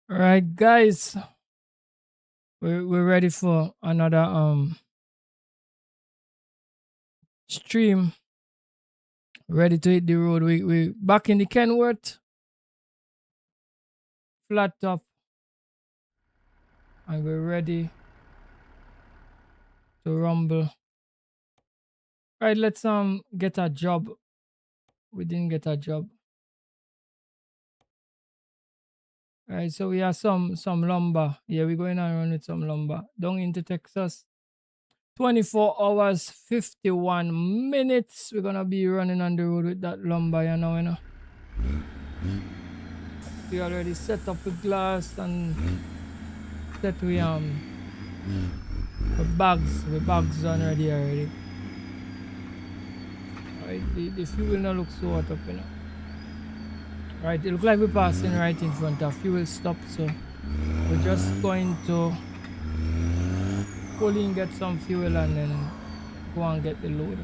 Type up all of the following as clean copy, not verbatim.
All right, guys, we're ready for another stream. Ready to hit the road. We back in the Kenworth flat top, and we're ready to rumble. All right, let's get a job. We didn't get a job. All right, so we have some lumber. Yeah, we're going and run with some lumber down into Texas. 24 hours, 51 minutes. We're gonna be running on the road with that lumber, you know. We already set up the glass and set we bags on already. Alright, the fuel now looks so hot up, you know. Right, it looks like we're passing right in front of fuel stop, so we're just going to pull in, get some fuel, and then go and get the load.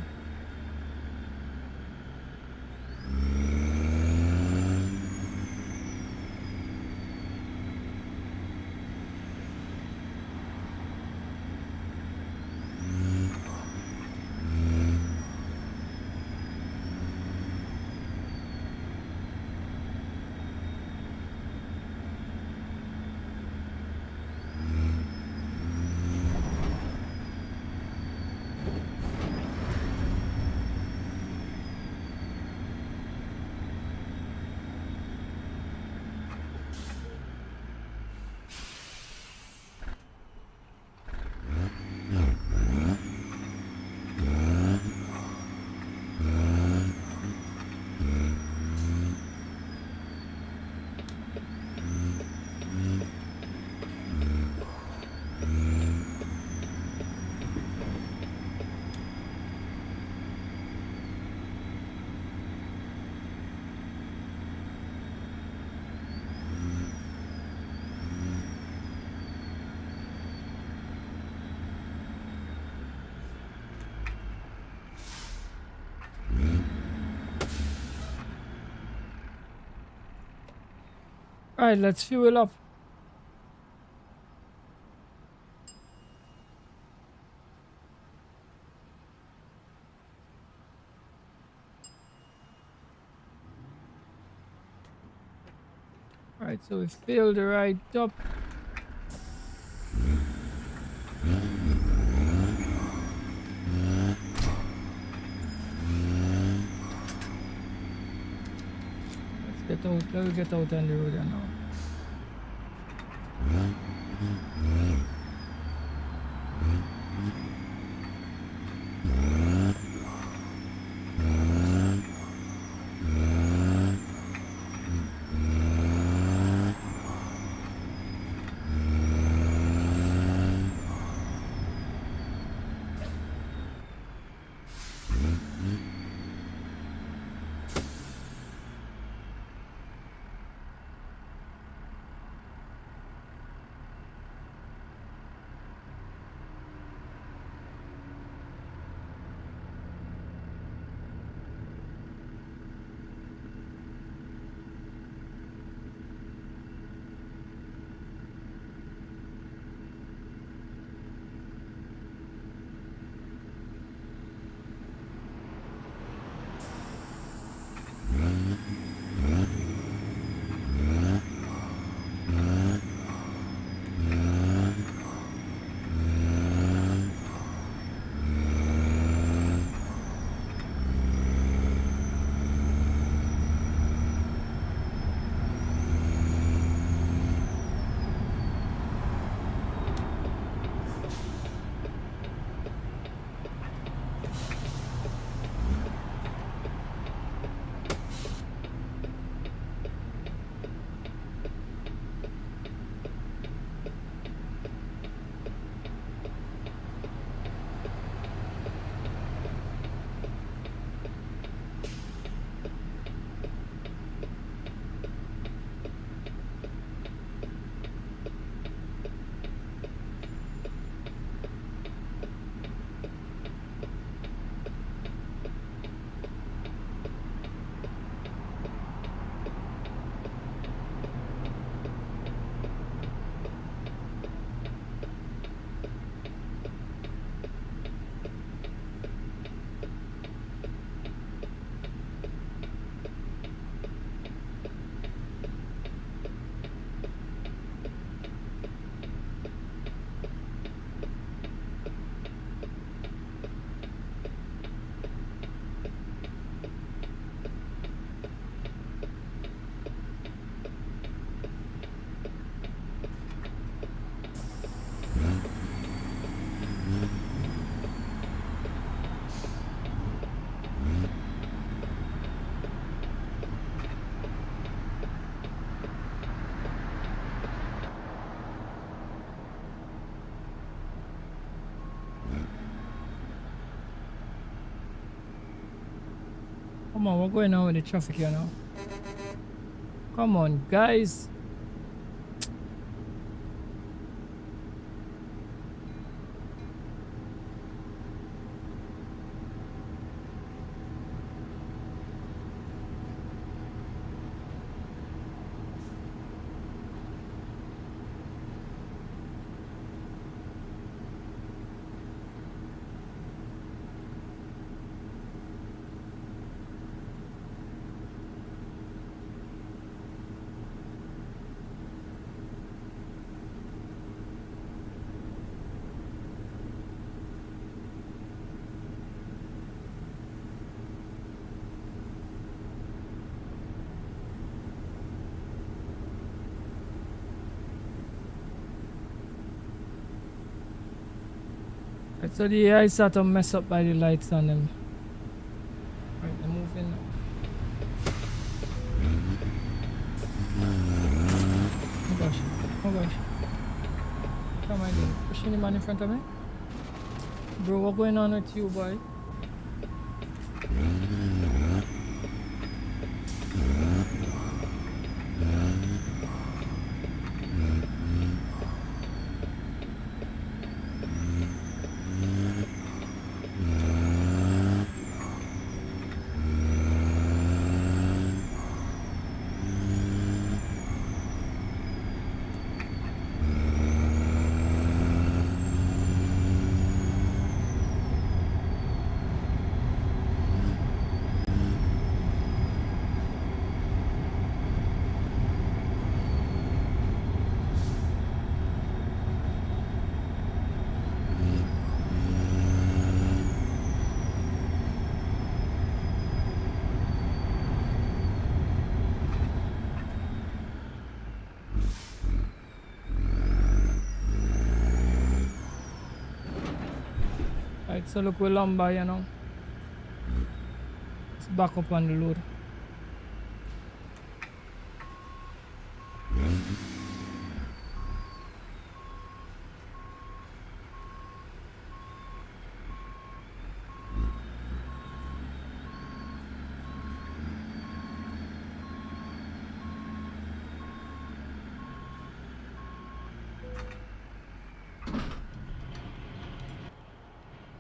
Alright, let's fuel up. Alright, so we filled right up. Let me get out on the road now. Come on, what's going on with the traffic here now? Come on, guys. Right, so the AI sort of mess up by the lights on them. Right, they're moving. Oh gosh, oh gosh. What am I doing? Pushing the man in front of me? Bro, what's going on with you, boy? Right, so look, we're lumber, you know. Let's back up on the load.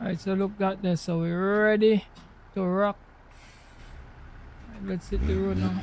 Alright, so look at this. So we're ready to rock. Right, let's hit the road now.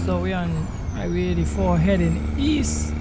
So we on Highway 84 heading east.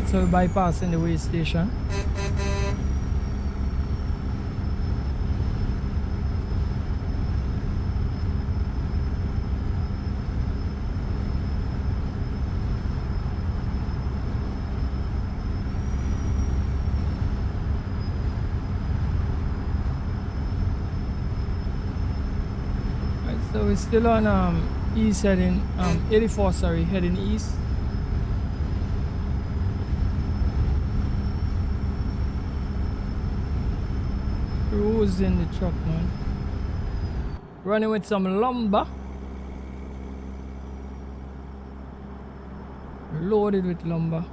Right, so we're bypassing the way station. Right, so we're still on east heading 84, sorry, heading east. Cruising the truck, man. Running with some lumber. Loaded with lumber.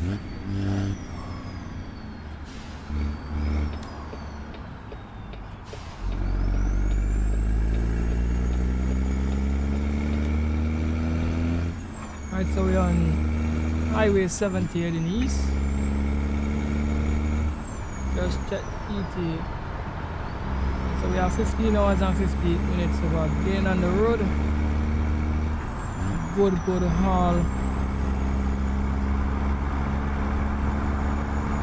Alright, so we're on Highway 70 heading east. Just check ETA. So we have 15 hours and 58 minutes of our gain on the road. Good haul.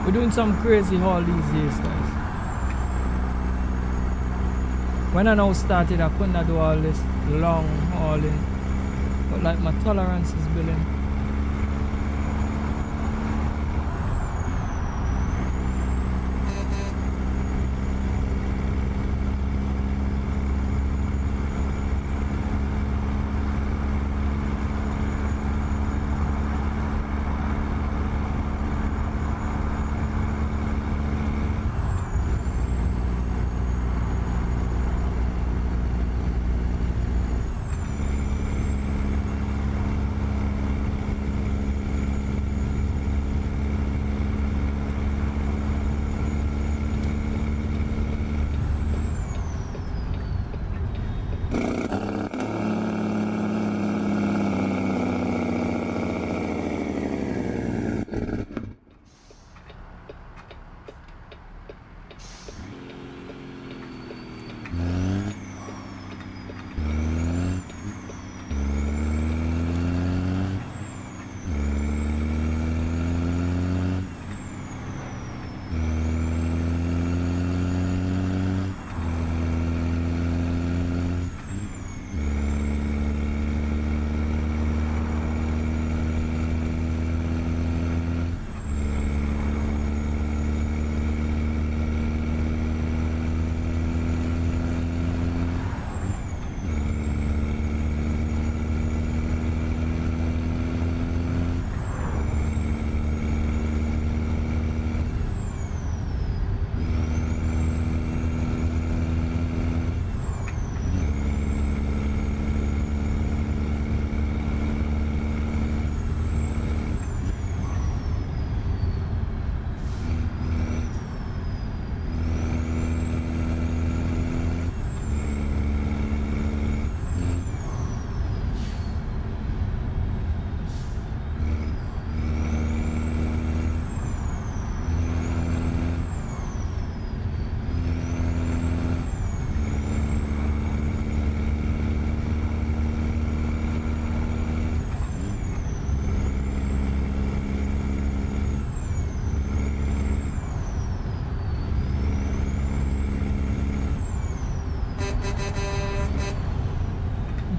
We're doing some crazy haul these days, guys. When I now started, I couldn't do all this long hauling. But like my tolerance is building.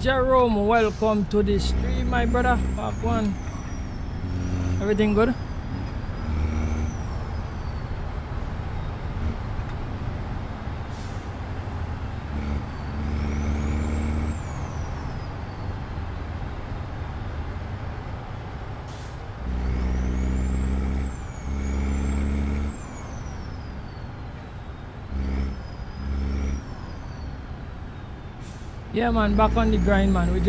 Jerome, welcome to the stream, my brother. Part one. Everything good? Yeah, man, back on the grind, man. We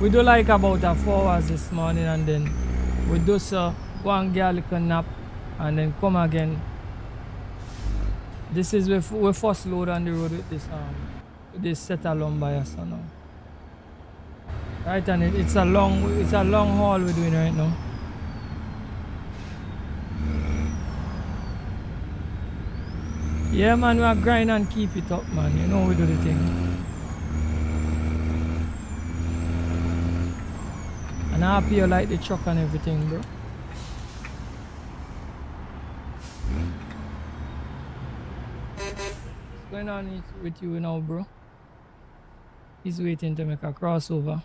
do like about 4 hours this morning, and then we do so go and get a little nap and then come again. This is we first load on the road with this set of lumber so now. Right, and it's a long haul we're doing right now. Yeah, man, we are grind and keep it up, man. You know we do the thing. And I hope you like the truck and everything, bro. What's going on with you now, bro? He's waiting to make a crossover.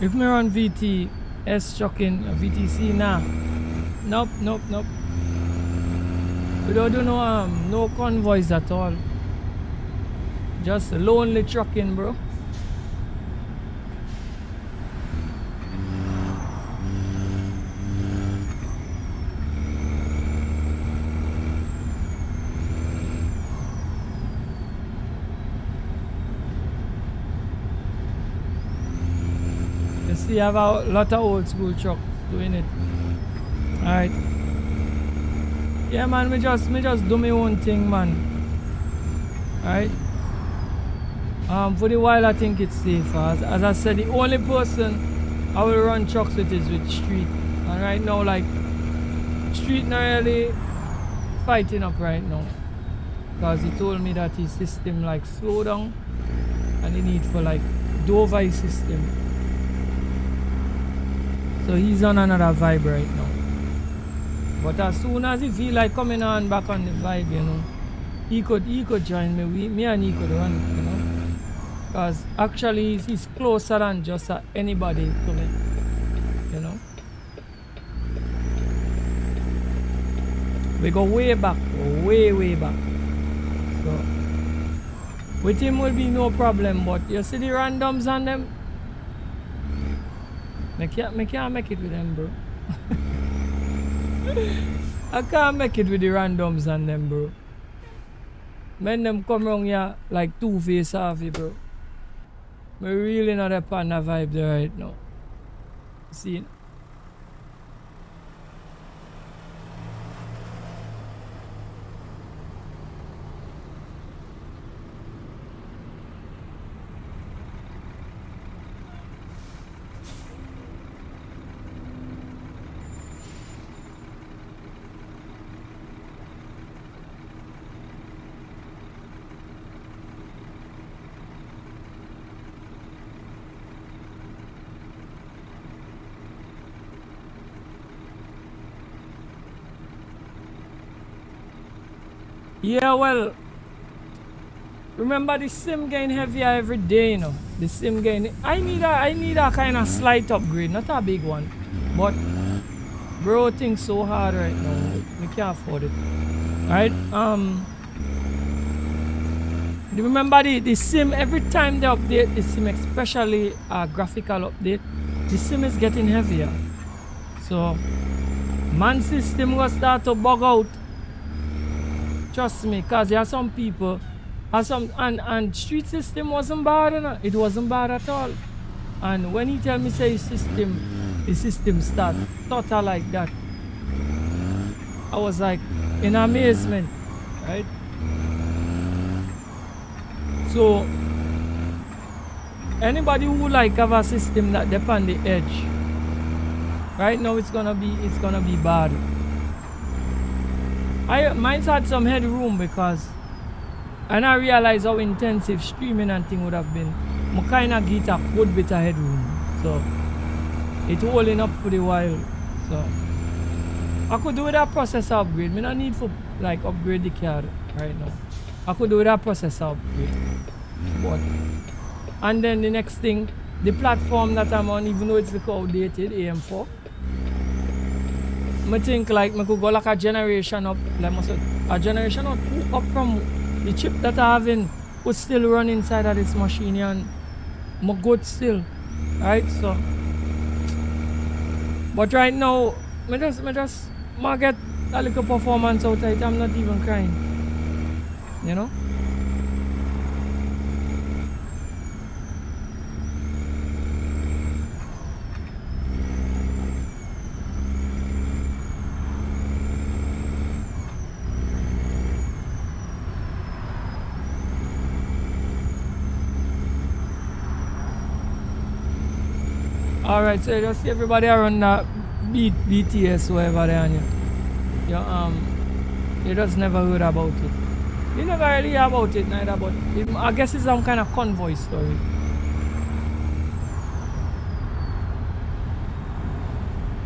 If me run VT S trucking VTC now. Nope. We don't do no convoys at all. Just lonely trucking, bro. You see, I have a lot of old school trucks doing it. Alright. Yeah, man, me just do my own thing, man. Alright. For the while, I think it's safer. As I said, the only person I will run trucks with is with Street. And right now, like, Street not really fighting up right now. Because he told me that his system, like, slow down. And he need for, like, Dover system. So he's on another vibe right now. But as soon as he feel like coming on back on the vibe, you know, he could join me. Me and he could run, you know. Because actually he's closer than just anybody to me, you know. We go way back, way back. So with him will be no problem, but you see the randoms on them, I can't make it with them, bro. I can't make it with the randoms on them, bro. Men them come around here like two-face off, bro. Me really not up on the vibe there right now. See? Yeah, well, remember the sim getting heavier every day, you know. The sim getting, I need a kind of slight upgrade, not a big one, but bro, things so hard right now. We can't afford it. Alright, you remember the sim, every time they update the sim, especially a graphical update, the sim is getting heavier. So man system will start to bug out. Trust me, cause there are some people and Street system wasn't bad, you know? It wasn't bad at all. And when he tell me say his system start total like that, I was like in amazement, right? So anybody who like have a system that depend the edge, right now it's gonna be bad. Mine's had some headroom because and I realized how intensive streaming and thing would have been. I kinda get a good bit of headroom. So it's holding up for the while. So I could do with a processor upgrade. Me no need for like upgrade the car right now. I could do with a processor upgrade. But and then the next thing, the platform that I'm on, even though it's like outdated, AM4. I think like I could go like a generation up, like a generation or two up from the chip that I have in could still run inside of this machine and I'm good still. Right? So but right now I just get a little performance out of it. I'm not even crying. You know? Alright, so you just see everybody around that BTS whatever they on you just never heard about it. You never really hear about it neither, but I guess it's some kind of convoy story.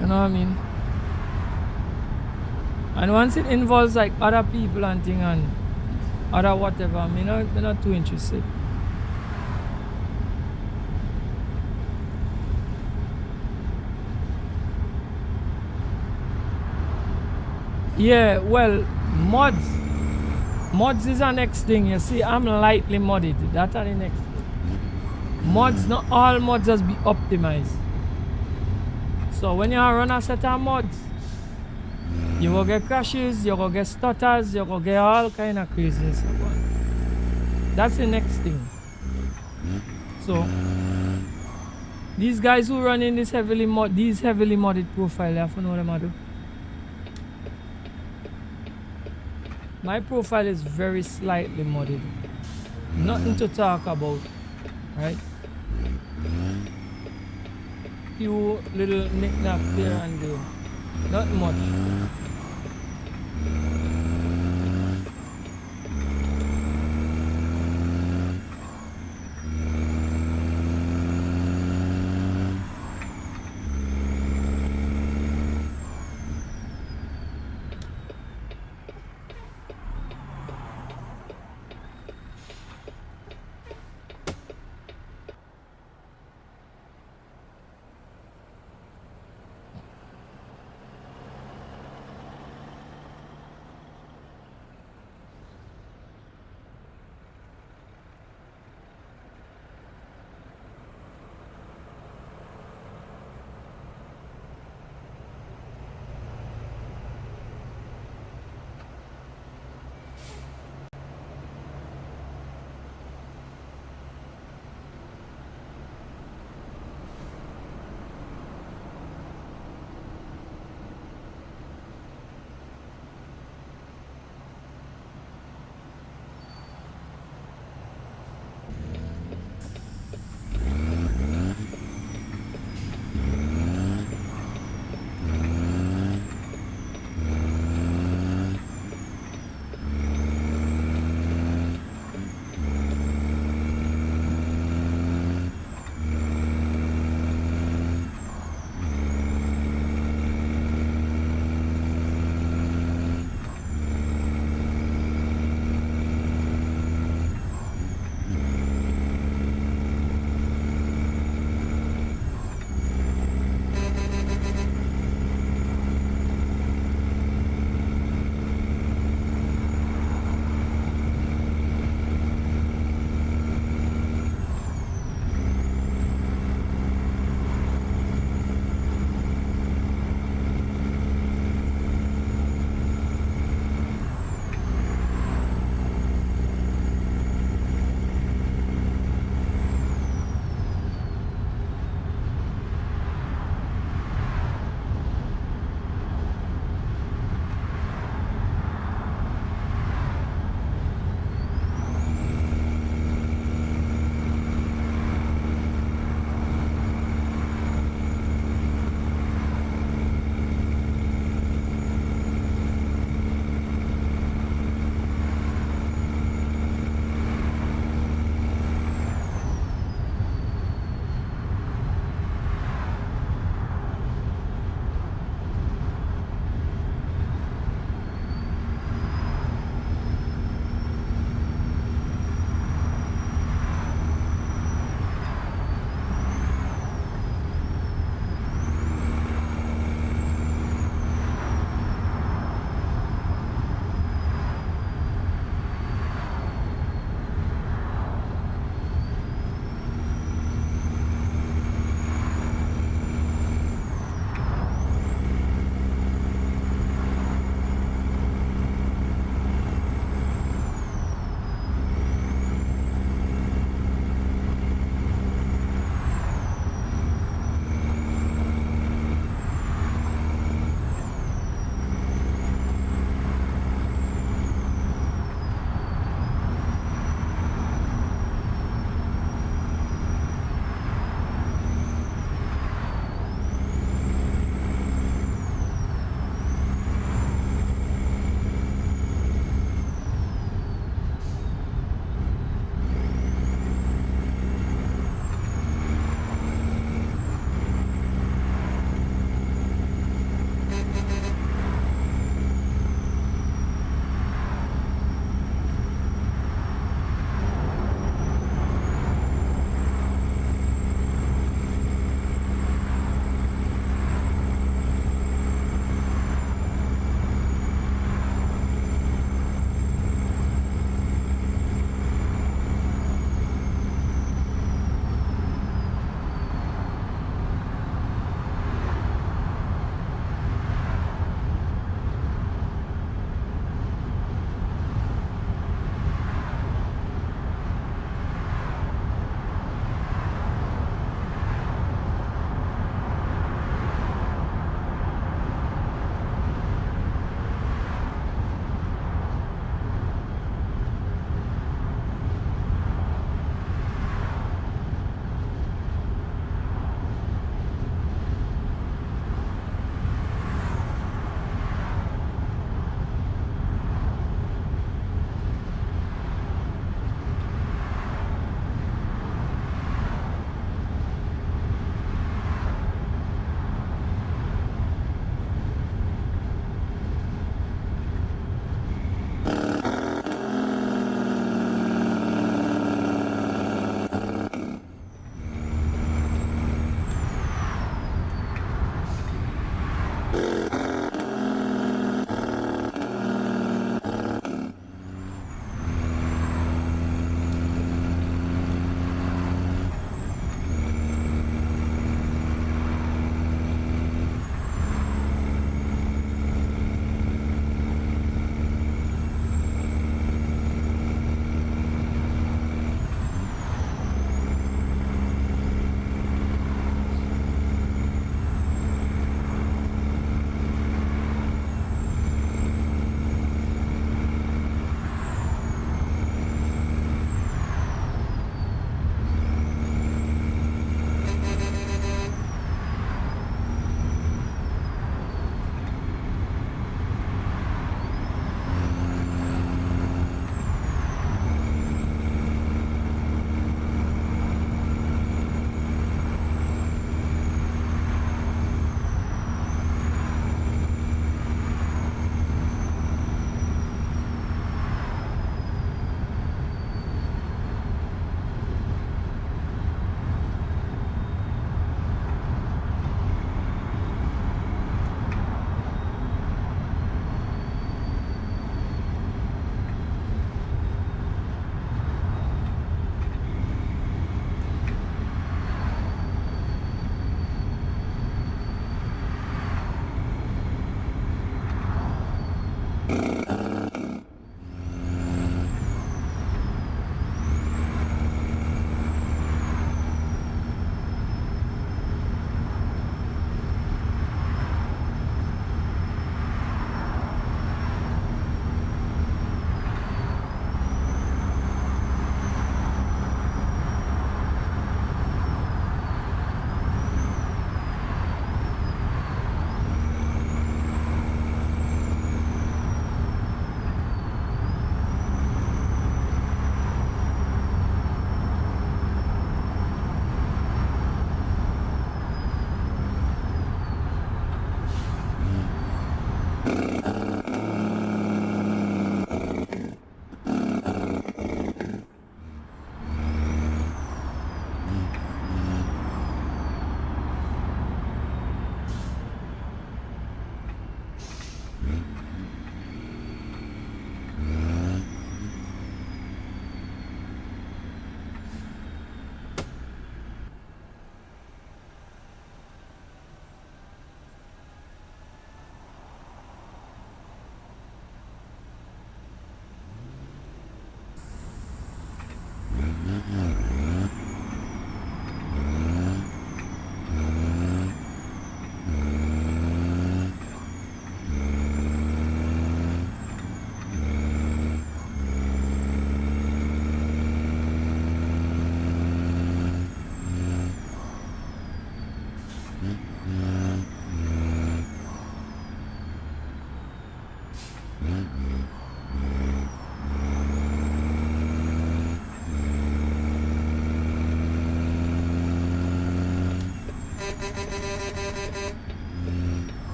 You know what I mean? And once it involves like other people and thing and other whatever, I'm not too interested. Yeah, well, mods is the next thing. You see, I'm lightly modded. That's the next thing. Mods, not all mods has be optimized. So when you run a set of mods, you will get crashes, you will get stutters, you will get all kind of craziness. That's the next thing. So these guys who run in these heavily modded profile, you have to know them how to. My profile is very slightly modded. Nothing to talk about, right? Few little knick-knack here and there. Not much.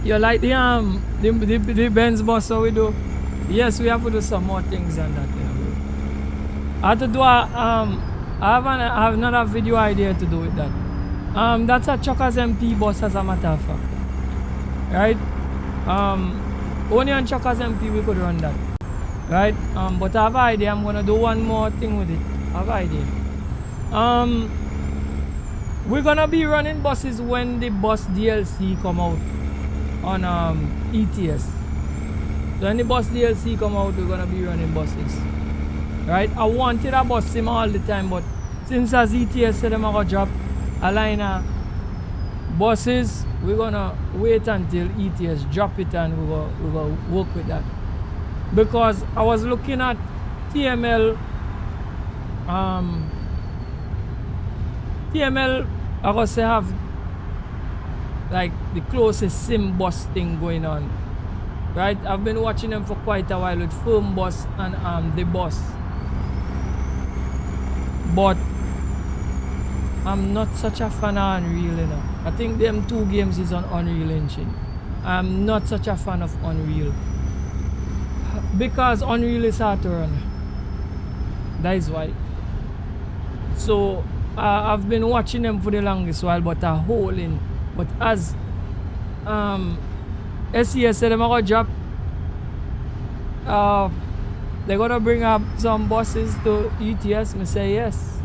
You like the Benz bus how we do? Yes, we have to do some more things than that. I have to do I have another video idea to do with that. That's a Truckers MP bus as a matter of fact. Right? Only on Truckers MP we could run that. Right? But I have an idea, I'm gonna do one more thing with it. I have an idea. We're gonna be running buses when the bus DLC come out on ETS. So when the bus DLC come out, we're gonna be running buses. Right? I wanted a bus sim all the time, but since as ETS said them are gonna drop a line of buses, we're gonna wait until ETS drop it and we're gonna work with that. Because I was looking at TML TML I gotta say have like the closest sim bus thing going on. Right? I've been watching them for quite a while with Firm Bus and the bus. But I'm not such a fan of Unreal, you know. I think them two games is on Unreal Engine. I'm not such a fan of Unreal. Because Unreal is hard to run. That is why. So I've been watching them for the longest while, but a hole in. But as SES said, they're gonna drop. They're gonna bring up some buses to ETS. Me say yes.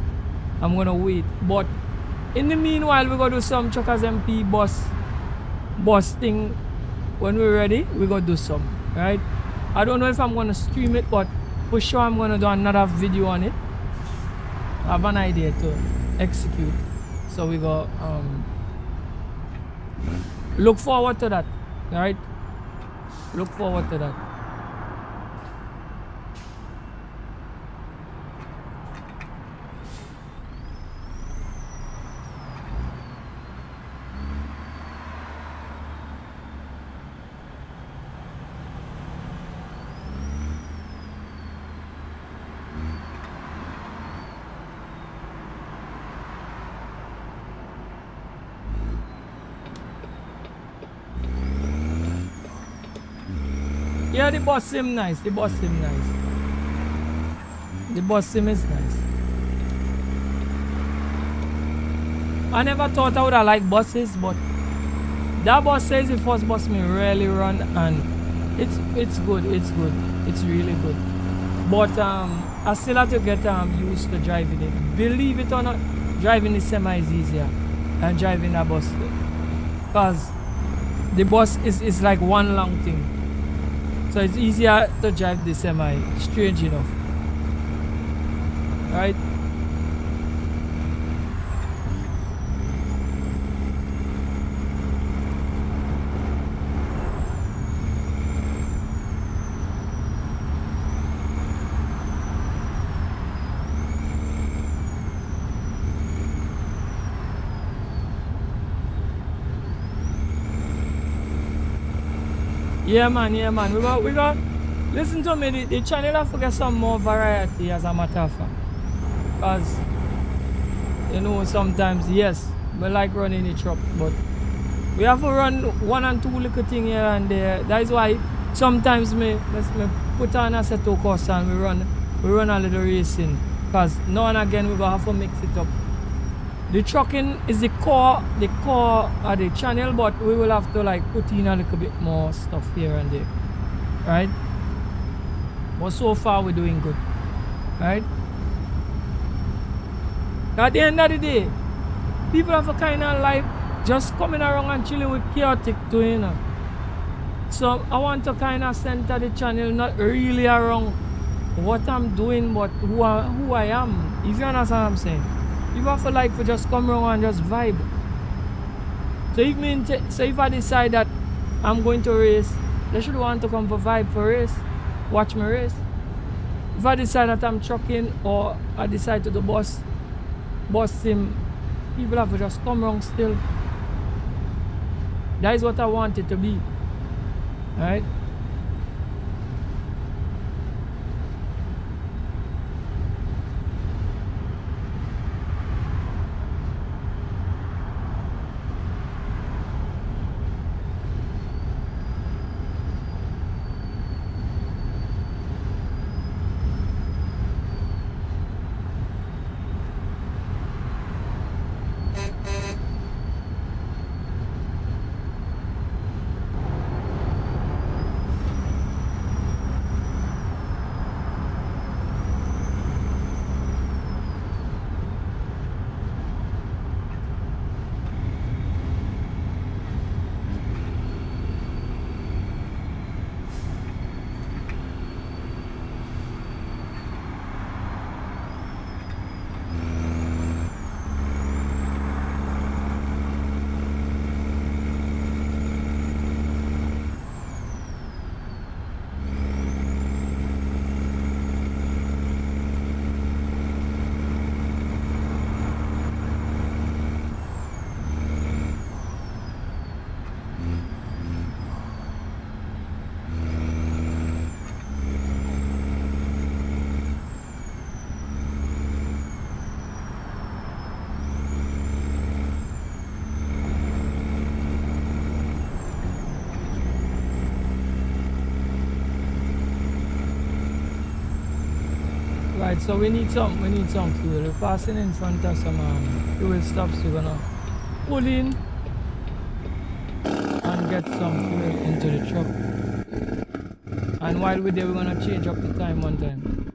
I'm gonna wait. But in the meanwhile, we're gonna do some Truckers MP bus thing. When we're ready, we're gonna do some. Right? I don't know if I'm gonna stream it, but for sure I'm gonna do another video on it. I have an idea to execute. So we go look forward to that. Right? Look forward to that. Yeah, the bus sim nice. The bus sim nice. The bus sim is nice. I never thought I would have liked buses, but that bus says the first bus me really run, and it's good. It's good. It's really good. But I still have to get used to driving it. Believe it or not, driving the semi is easier. and driving a bus, because the bus is like one long thing, so it's easier to drive the semi, strange enough, right? Yeah, man, yeah, man. We got listen to me. The channel have to get some more variety, as a matter of fact. Cause you know sometimes, yes, we like running the truck, but we have to run one and two little thing here and there. That is why sometimes me put on a set of course and we run a little racing. Cause now and again we will have to mix it up. The trucking is the core of the channel, but we will have to like put in a little bit more stuff here and there, right? But so far we're doing good, right? At the end of the day, people have a kind of like just coming around and chilling with chaotic too, you know. So I want to kind of center the channel not really around what I'm doing, but who I am. If you understand what I'm saying. You have to like to just come around and just vibe. So if I decide that I'm going to race, they should want to come for vibe for race, watch me race. If I decide that I'm trucking or I decide to do bus sim, people have to just come around still. That is what I want it to be. Alright? Right, so we need some fuel. We're passing in front of some fuel stops. We're gonna pull in and get some fuel into the truck. And while we're there, we're gonna change up the time one time.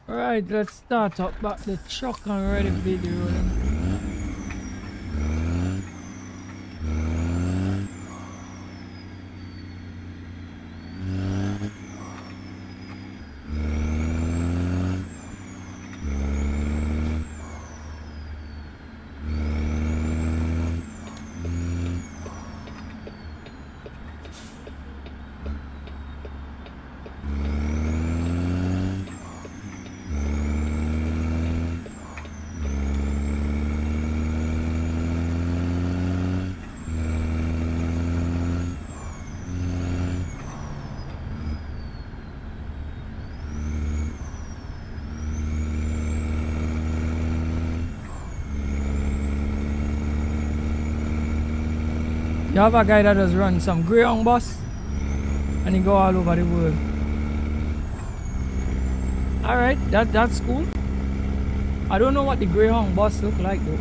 Alright, let's start up back the truck and ready for the rolling. You have a guy that does run some Greyhound bus and he go all over the world. Alright, that's cool. I don't know what the Greyhound bus look like though.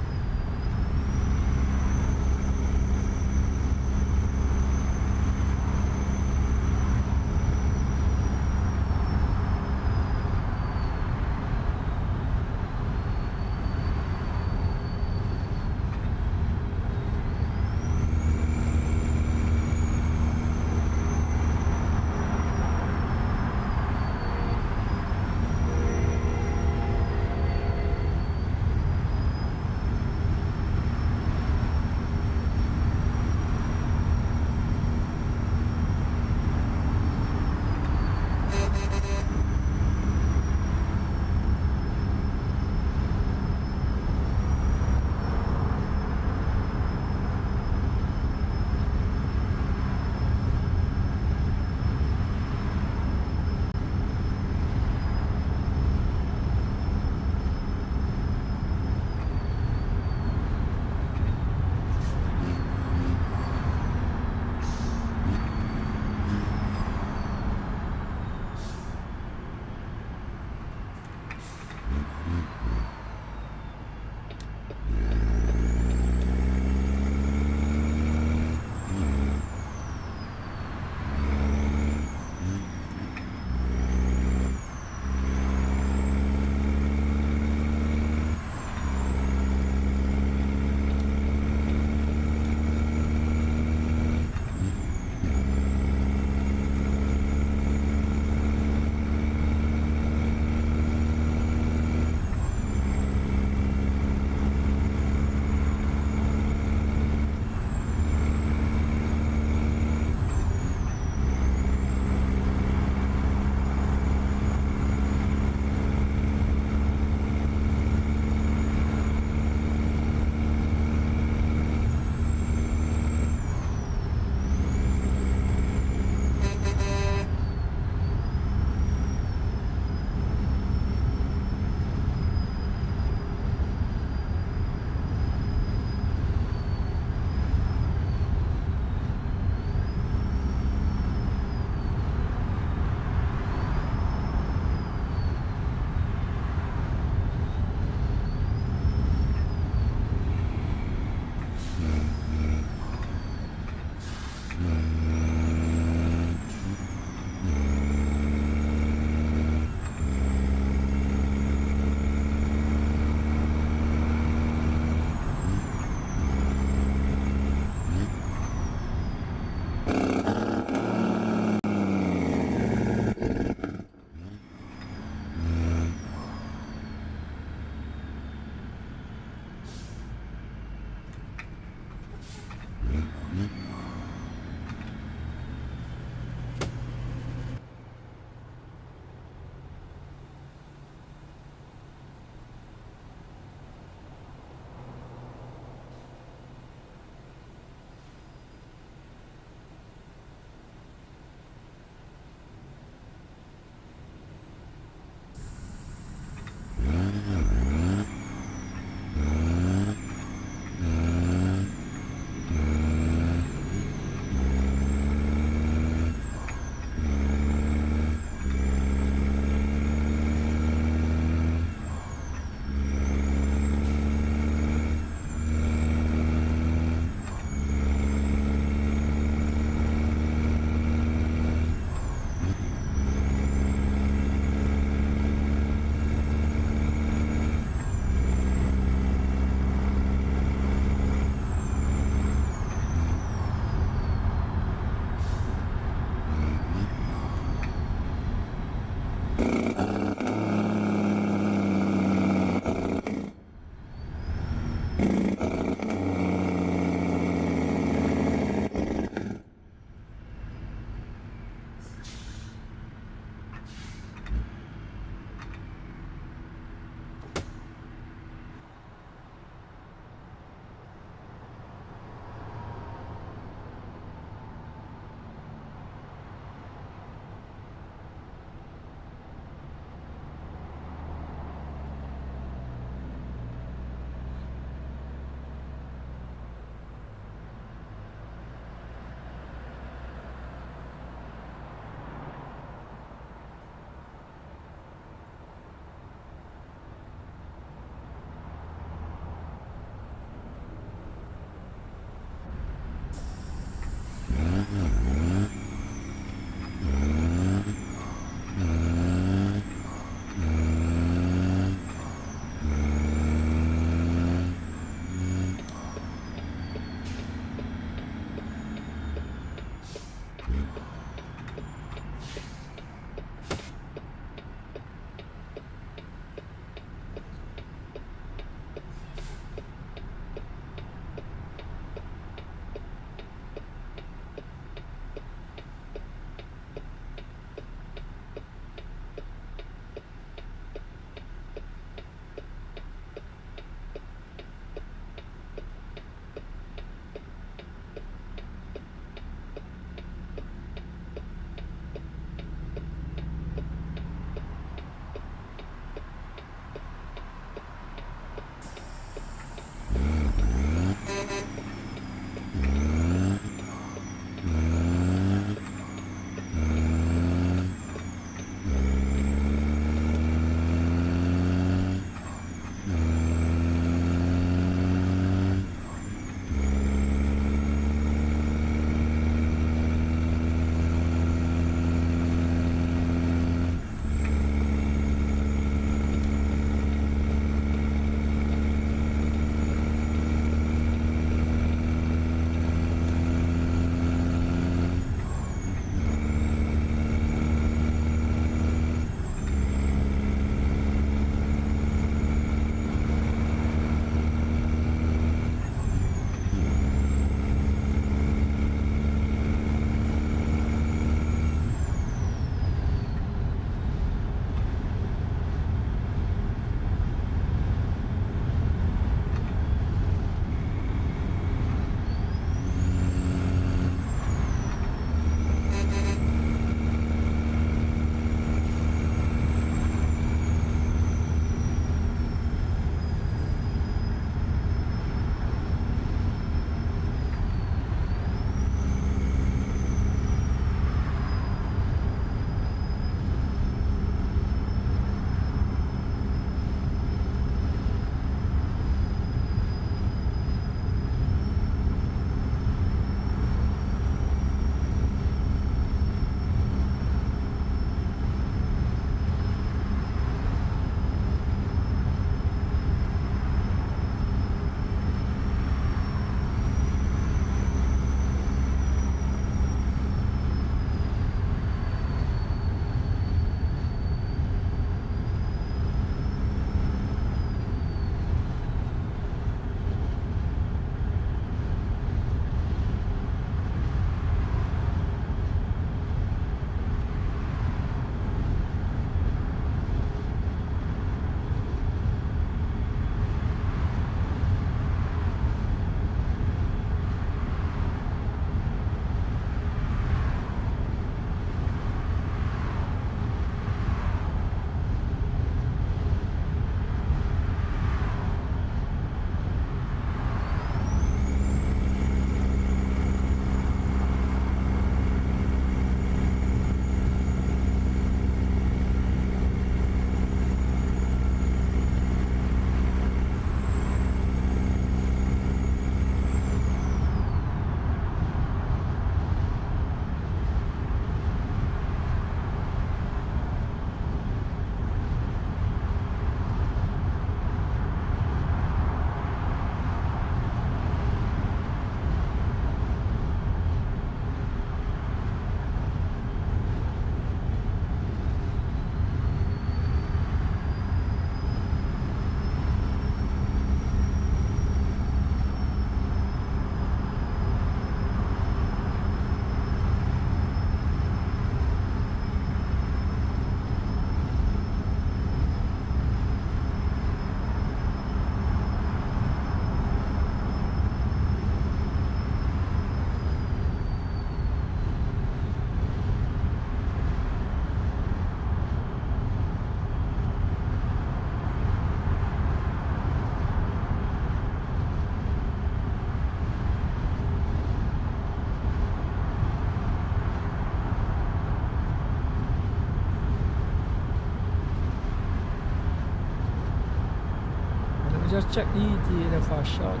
check the ETA there for short.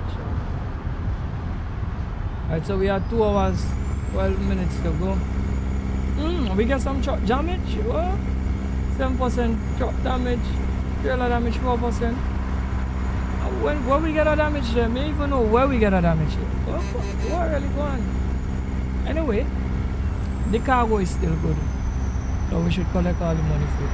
Alright, so we have 2 hours, 12 minutes to go. We get some truck damage. What? 7% truck damage. Trailer damage 4%. Where we get a damage there? Me even know where we get a damage there. What really going on? Anyway, the cargo is still good. So we should collect all the money for it.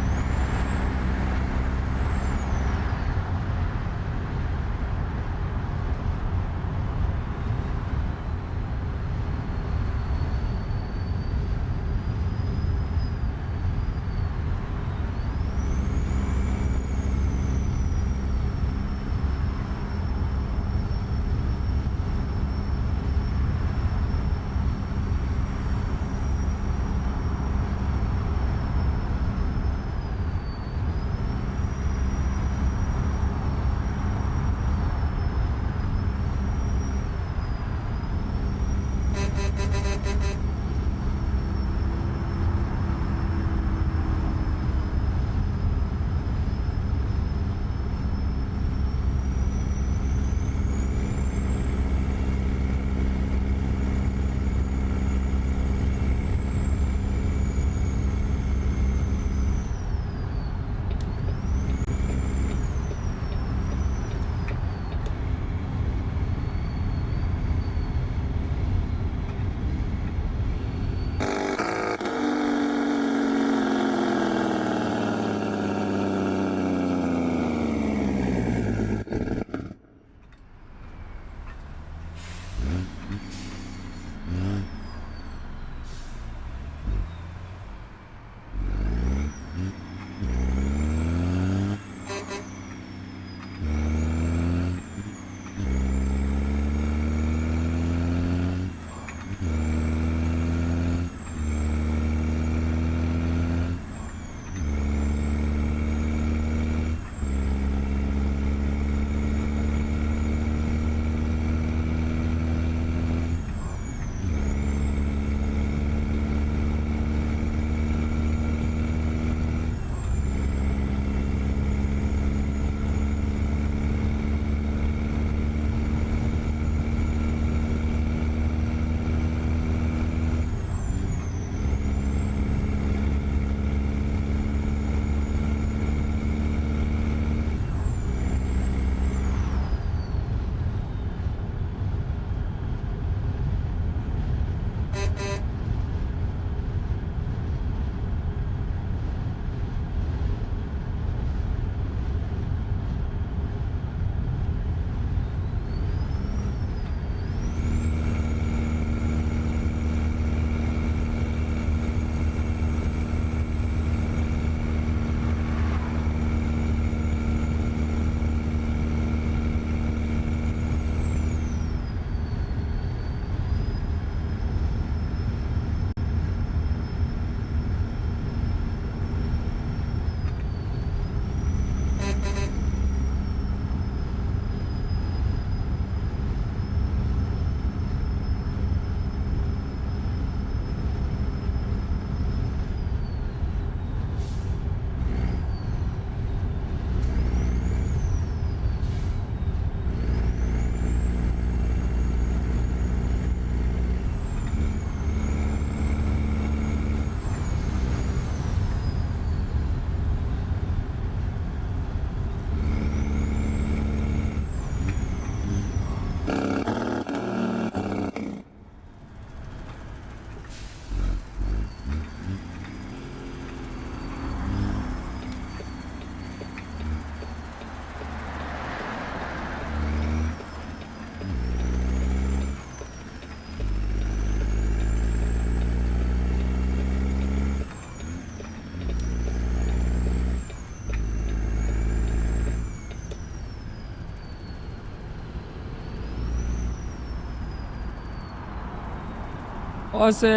Also,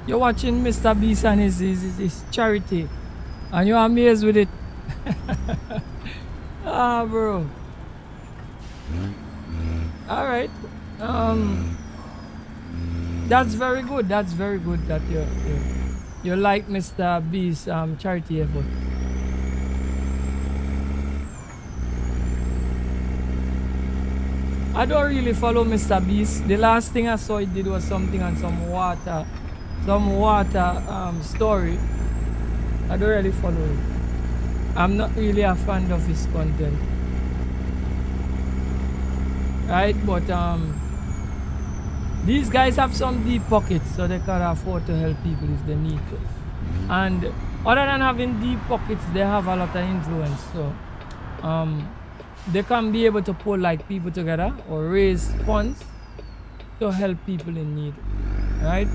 you're watching Mr. Beast and his charity, and you're amazed with it. Ah, bro. All right. That's very good. That's very good that you like Mr. Beast's charity effort. I don't really follow Mr. Beast. The last thing I saw he did was something on some water story. I don't really follow it. I'm not really a fan of his content. Right? But these guys have some deep pockets, so they can afford to help people if they need to. And other than having deep pockets, they have a lot of influence. So they can be able to pull like people together or raise funds to help people in need. Right?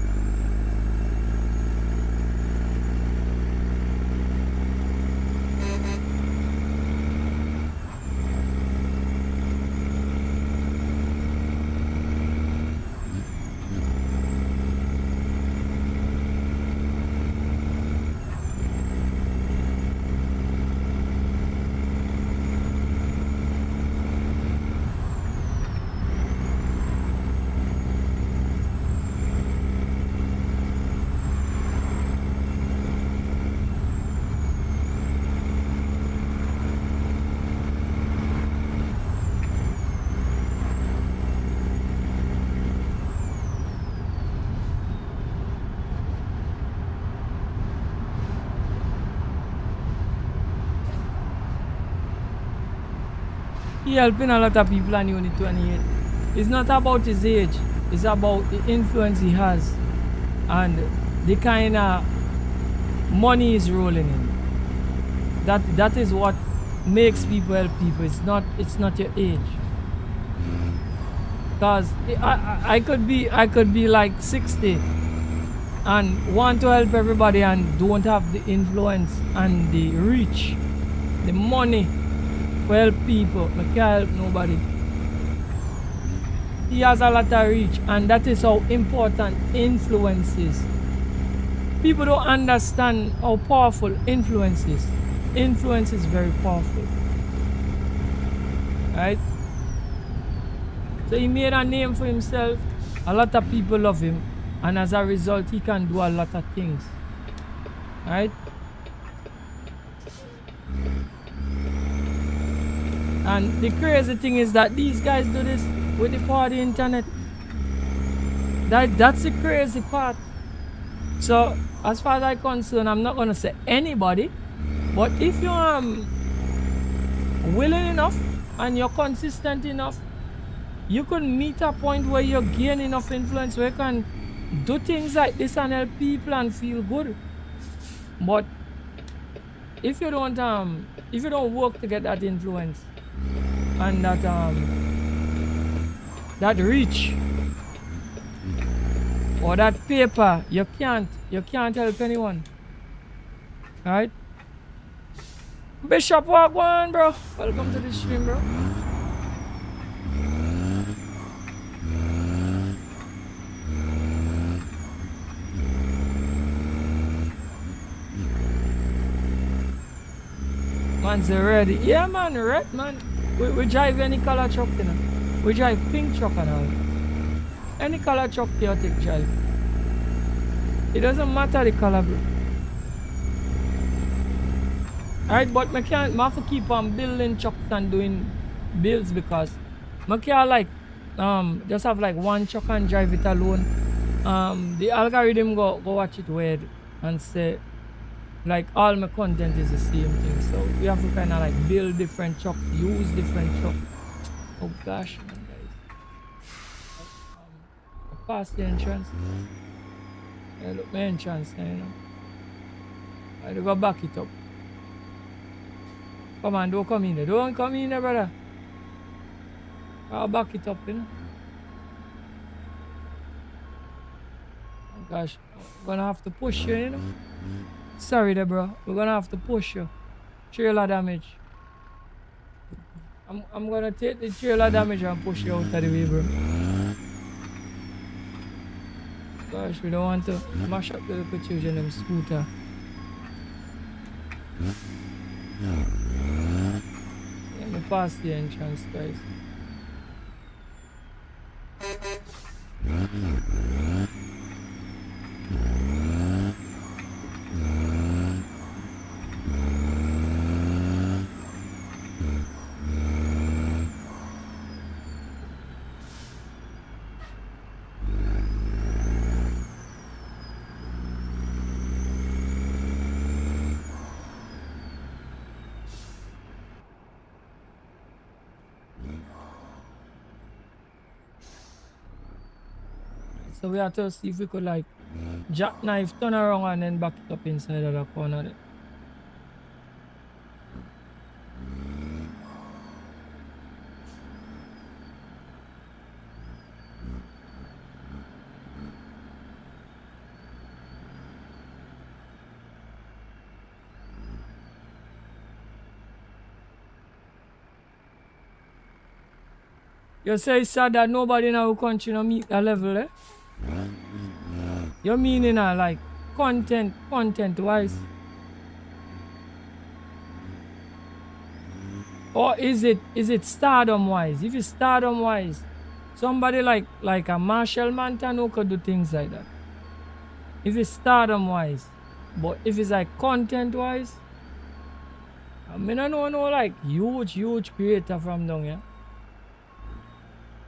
He helping a lot of people and he only 28. It's not about his age. It's about the influence he has and the kind of money he's rolling in. That is what makes people help people. It's not your age. Cause I could be like 60 and want to help everybody and don't have the influence and the reach, the money to help people. I can't help nobody. He has a lot of reach, and that is how important influence is. People don't understand how powerful influence is. Influence is very powerful. Right? So he made a name for himself. A lot of people love him, and as a result, he can do a lot of things. Right? And the crazy thing is that these guys do this with the power of the internet. That's the crazy part. So as far as I'm concerned, I'm not gonna say anybody, but if you're willing enough and you're consistent enough, you can meet a point where you gain enough influence where you can do things like this and help people and feel good. But if you don't work to get that influence and that reach or that paper, you can't help anyone. Right? Bishop, walk one, bro. Welcome to the stream, bro. Man's ready. Yeah, man, red, man. We drive any color truck, you know. We drive pink truck and all. Any color truck you take drive. It doesn't matter the color, bro. Alright, but I have to keep on building trucks and doing builds because I can't like just have like one truck and drive it alone. The algorithm go watch it weird and say like all my content is the same thing. So we have to kind of like build different trucks, use different trucks. Oh gosh, man, guys. Pass the entrance. Yeah, look my entrance now, you know. I go back it up. Come on, don't come in there. Don't come in there, brother. I'll back it up, you know. Oh gosh, I'm gonna have to push you, you know. Sorry there, bro. We're gonna have to push you. Trailer damage. I'm gonna take the trailer damage and push you out of the way, bro. Gosh, we don't want to mash up the little children in scooter. Let me pass the entrance, guys. So we have to see if we could like jackknife, turn around and then back it up inside of the corner there. You say it's sad that nobody in our country no meet that level, eh? You meaning like content wise? Or is it stardom wise? If it's stardom wise, somebody like a Marshall Montano could do things like that. If it's stardom wise, but if it's like content wise, I mean I don't know like huge creator from down here.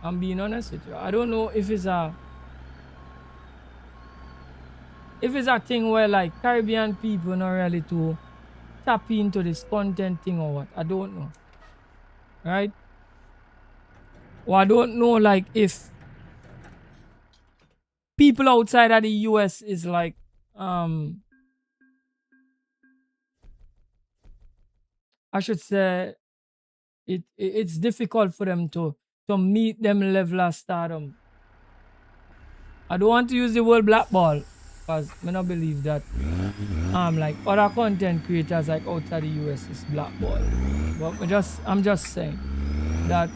I'm being honest with you. I don't know if it's a thing where like Caribbean people not really to tap into this content thing or what. I don't know. Right? Or I don't know like if people outside of the US is like I should say it's difficult for them to meet them level of stardom. I don't want to use the word blackball because I don't believe that like other content creators like outside the US is blackball. But I'm just saying that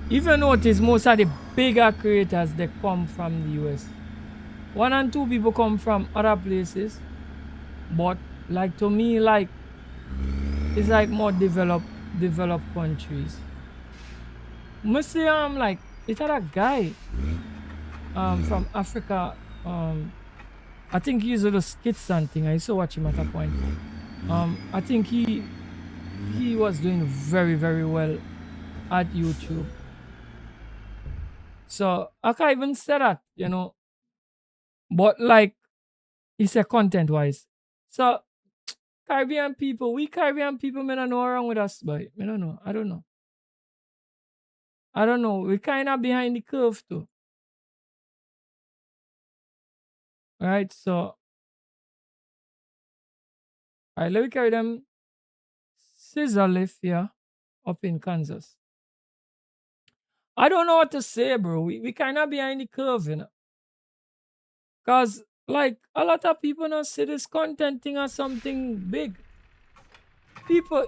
if you notice most of the bigger creators they come from the US. 1 and 2 people come from other places, but like to me like it's like more developed countries. Mostly like it's a guy from Africa. I think he's a skits and thing. I used to watch him at a point. I think he was doing very well at YouTube. So I can't even say that, you know. But like it's a content wise. So Caribbean people, we Caribbean people may not know wrong with us, but I don't know. I don't know. We're kind of behind the curve too. Right? So let me carry them scissor lift here up in Kansas. I don't know what to say, bro. We kind of behind the curve, you know. Because, like, a lot of people don't see this content thing as something big. People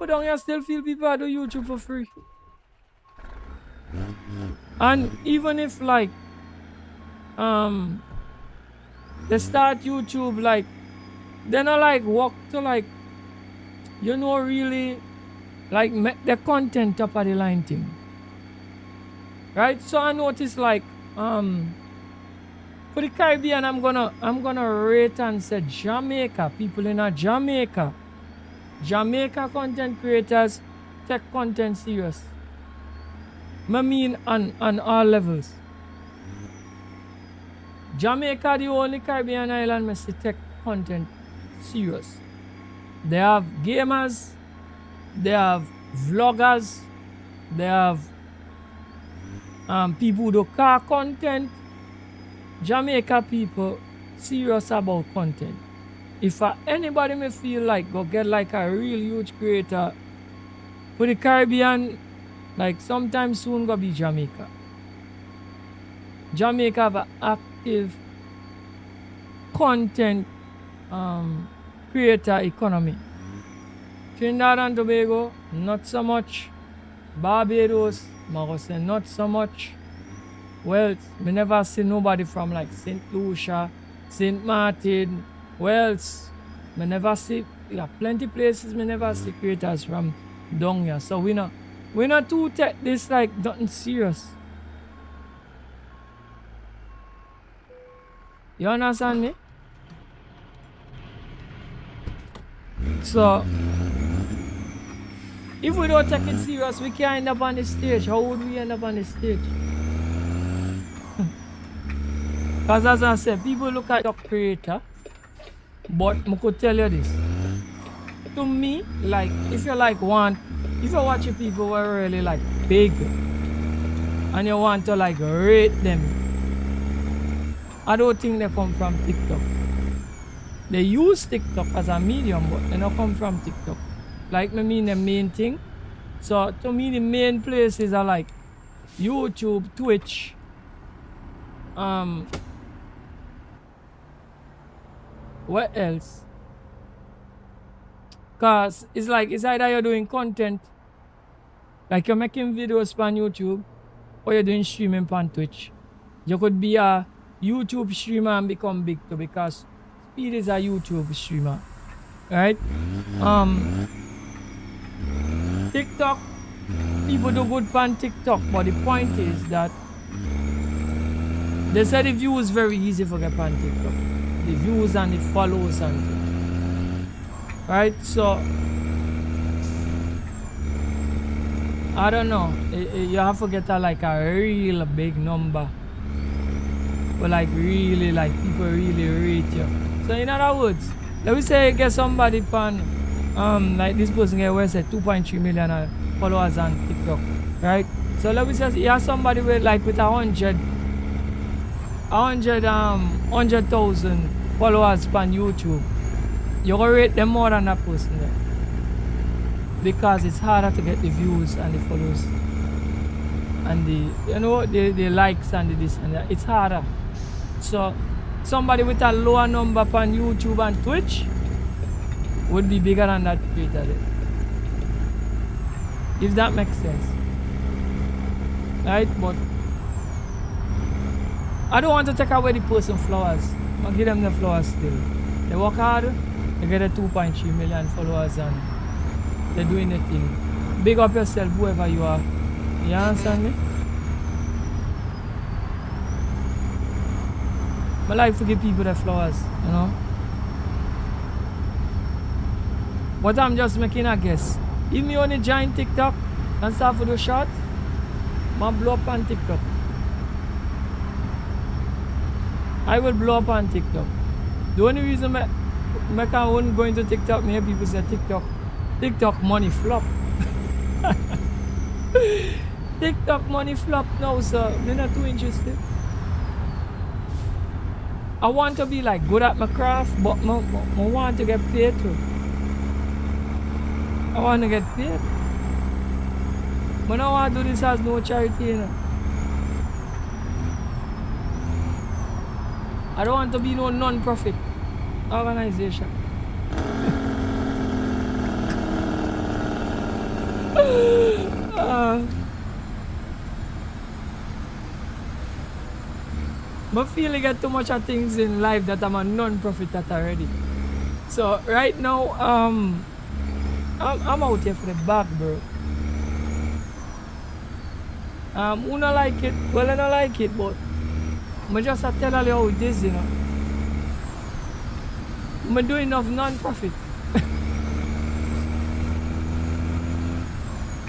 down here still feel people are doing YouTube for free. And even if, like, they start YouTube, like, they not, like, walk to, like, you know, really, like, make the content top of the line thing. Right? So I notice, like, for the Caribbean, I'm gonna rate and say Jamaica. People in Jamaica content creators take content serious. I mean on all levels. Jamaica the only Caribbean island me see take content serious. They have gamers, they have vloggers, they have people who do car content. Jamaica people serious about content. If anybody may feel like go get like a real huge creator for the Caribbean, like sometime soon gonna be Jamaica. Jamaica have an active content creator economy. Trinidad and Tobago, not so much. Barbados, I say not so much. Well, we never see nobody from like St. Lucia, St. Martin, Wales. We never see, plenty places we never see creators from down here. So we not too take this like nothing serious. You understand me? So if we don't take it serious, we can't end up on the stage. How would we end up on the stage? Because as I said, people look at your creator, but I could tell you this. To me, like, if you watch people who are really like big, and you want to like rate them, I don't think they come from TikTok. They use TikTok as a medium, but they don't come from TikTok. Like me mean the main thing. So to me the main places are like YouTube, Twitch, what else? Cause it's like it's either you're doing content, like you're making videos on YouTube, or you're doing streaming on Twitch. You could be a YouTube streamer and become big too, because Speed is a YouTube streamer, right? TikTok, people do good on TikTok, but the point is that they said the views very easy for get on TikTok. The views and the follows and things. Right? So I don't know. You have to get like a real big number. But like really, like people really rate you. So in other words, let me say get somebody pan like this person get where say 2.3 million followers on TikTok, right? So let me say you have somebody with like with 100,000 followers on YouTube. You gonna rate them more than that person there. Because it's harder to get the views and the follows and the the likes and the this and that. It's harder. So somebody with a lower number on YouTube and Twitch would be bigger than that creator there. If that makes sense. Right? But I don't want to take away the person's flowers. I'm gonna give them the flowers still. They work hard, they get a 2.3 million followers and they're doing the thing. Big up yourself, whoever you are. You understand me? I like to give people the flowers, you know. But I'm just making a guess. If me only join TikTok and start for the short, I'm blow up on TikTok. I will blow up on TikTok. The only reason I won't go into TikTok, many people say TikTok money flop. TikTok money flop now, so they're not too interested. I want to be like good at my craft, but I want to get paid too. I want to get paid. But I don't want to do this as no charity, you know. I don't want to be no non-profit organization. I feel like I get too much of things in life that I'm a non-profit at already. So right now, I'm out here for the bag, bro. Who not like it? Well, I don't like it, but I just tell you how it is, you know. I'm doing enough non-profit.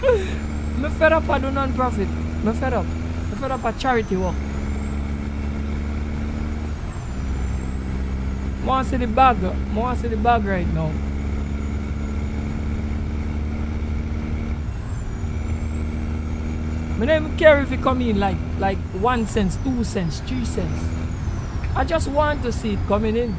I'm fed up at do non-profit. I'm fed up. I'm fed up at charity work. I want to see the bag. I want to see the bag right now. I don't even care if it come in like 1 cent, 2 cents, 3 cents. I just want to see it coming in.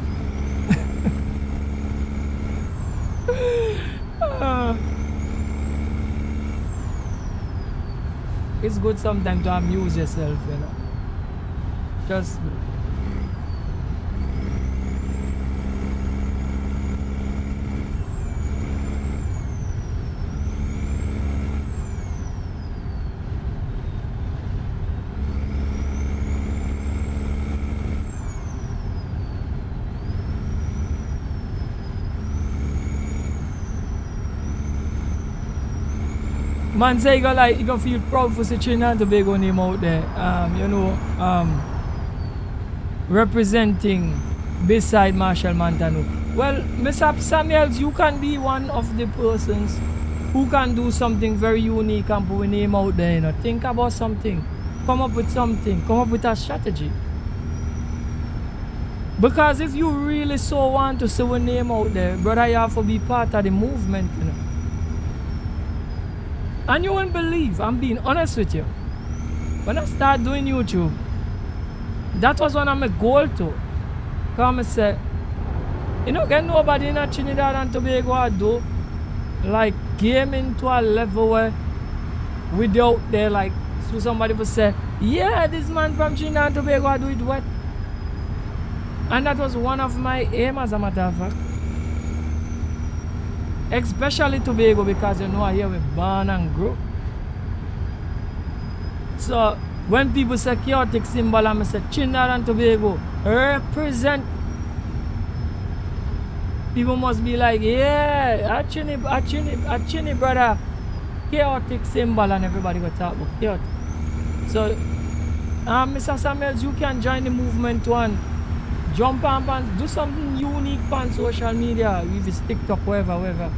It's good sometimes to amuse yourself, you know. Just man say you gonna feel proud for such Trinidad and Tobago name out there. Representing beside Marshall Montano. Well, Mr. Samuels, you can be one of the persons who can do something very unique and put a name out there, you know. Think about something. Come up with something. Come up with a strategy. Because if you really so want to see a name out there, brother, you have to be part of the movement, you know. And you won't believe, I'm being honest with you. When I start doing YouTube, that was one of my goal too. Come and say, you know, get nobody in Trinidad and Tobago I do like gaming to a level where without there like so somebody would say, yeah, this man from Trinidad and Tobago I do it what? And that was one of my aim as a matter of fact. Especially Tobago because you know I here we born and grow. So when people say chaotic symbol and I say Trinidad and Tobago represent, people must be like, yeah, a Trini brother, chaotic symbol, and everybody will talk about chaotic. So Mr. Samuels, you can join the movement one. Jump on, do something unique on social media, if it's TikTok, wherever.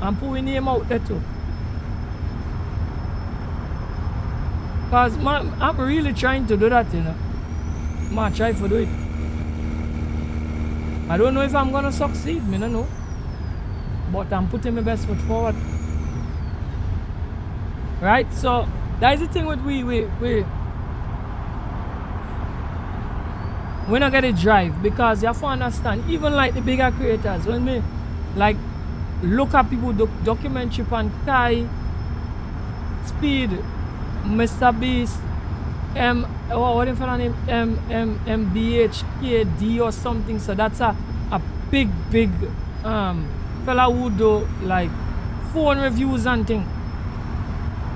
And put your name out there too. Because I'm really trying to do that, you know. I'm try to do it. I don't know if I'm gonna succeed, I don't know. But I'm putting my best foot forward. Right? So that's the thing with we're not gonna drive because you have to understand, even like the bigger creators, when me like look at people documentary on Kai, Speed, Mr. Beast, what if I name MBHKD or something. So that's a big fella who do like phone reviews and thing.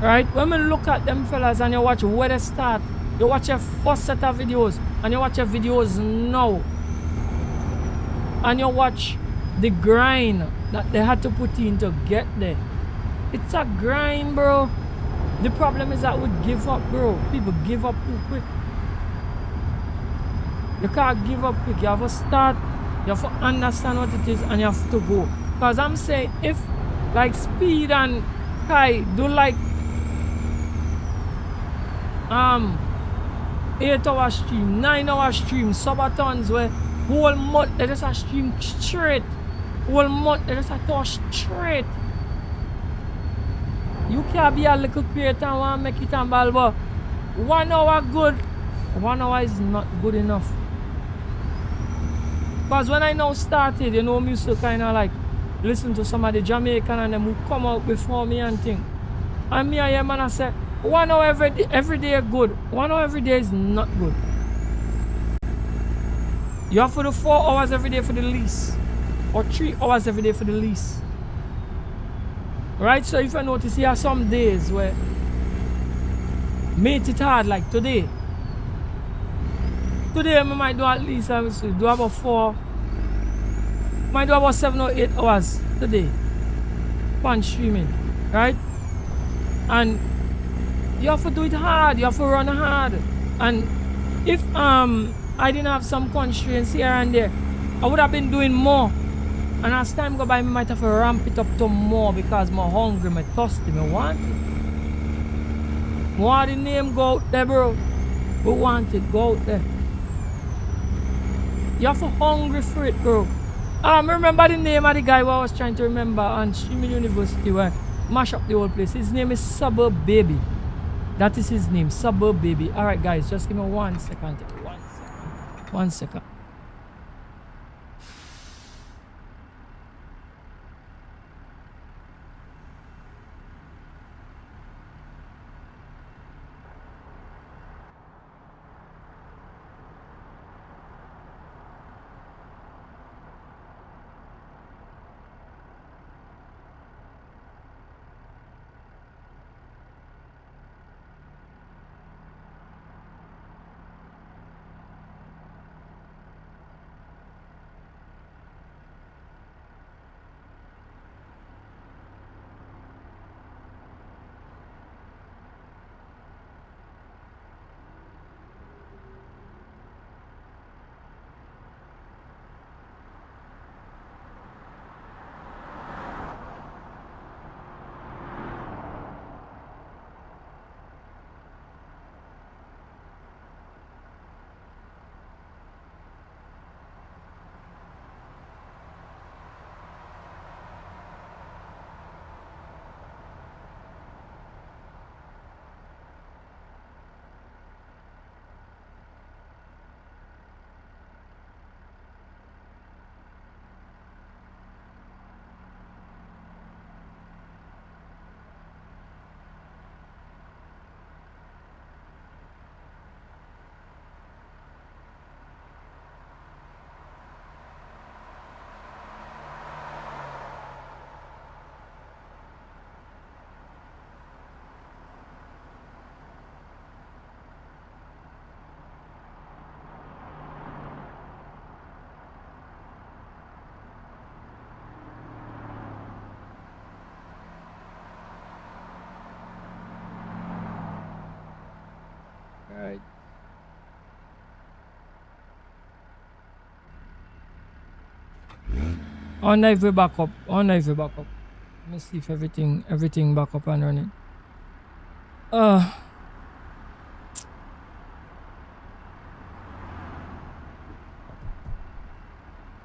Right? When we look at them fellas and you watch where they start, you watch a first set of videos and you watch your videos now, and you watch the grind that they had to put in to get there. It's a grind, bro. The problem is that we give up, bro. People give up too quick. You can't give up quick. You have to start, you have to understand what it is, and you have to go. Because I'm saying, if like Speed and Kai do like 8-hour stream, 9-hour stream, subathons where whole month they just a stream straight. Whole month they just a touch straight. You can't be a little creator and want to make it and ball, but 1 hour good. 1 hour is not good enough. Because when I now started, you know, me used to kind of like listen to some of the Jamaican and them who come out before me and thing. And me and him and I say, 1 hour every day good. 1 hour every day is not good. You have to do 4 hours every day for the least. Or 3 hours every day for the least. Right? So if I notice here are some days where made it hard, like today. Today I might do at least do about 4. Might do about 7 or 8 hours today. Fun streaming. Right? And you have to do it hard, you have to run hard. And if I didn't have some constraints here and there, I would have been doing more. And as time go by, I might have to ramp it up to more because I'm hungry, I'm thirsty, I want it. I want the name go out there, bro. We want it, go out there. You have to hungry for it, bro. I remember the name of the guy who I was trying to remember on Streaming University where mash up the whole place. His name is Suburb Baby. That is his name, Suburb Baby. Alright guys, just give me 1 second. 1 second. On if we back up. On if we back up. Let me see if everything back up and running. Oh,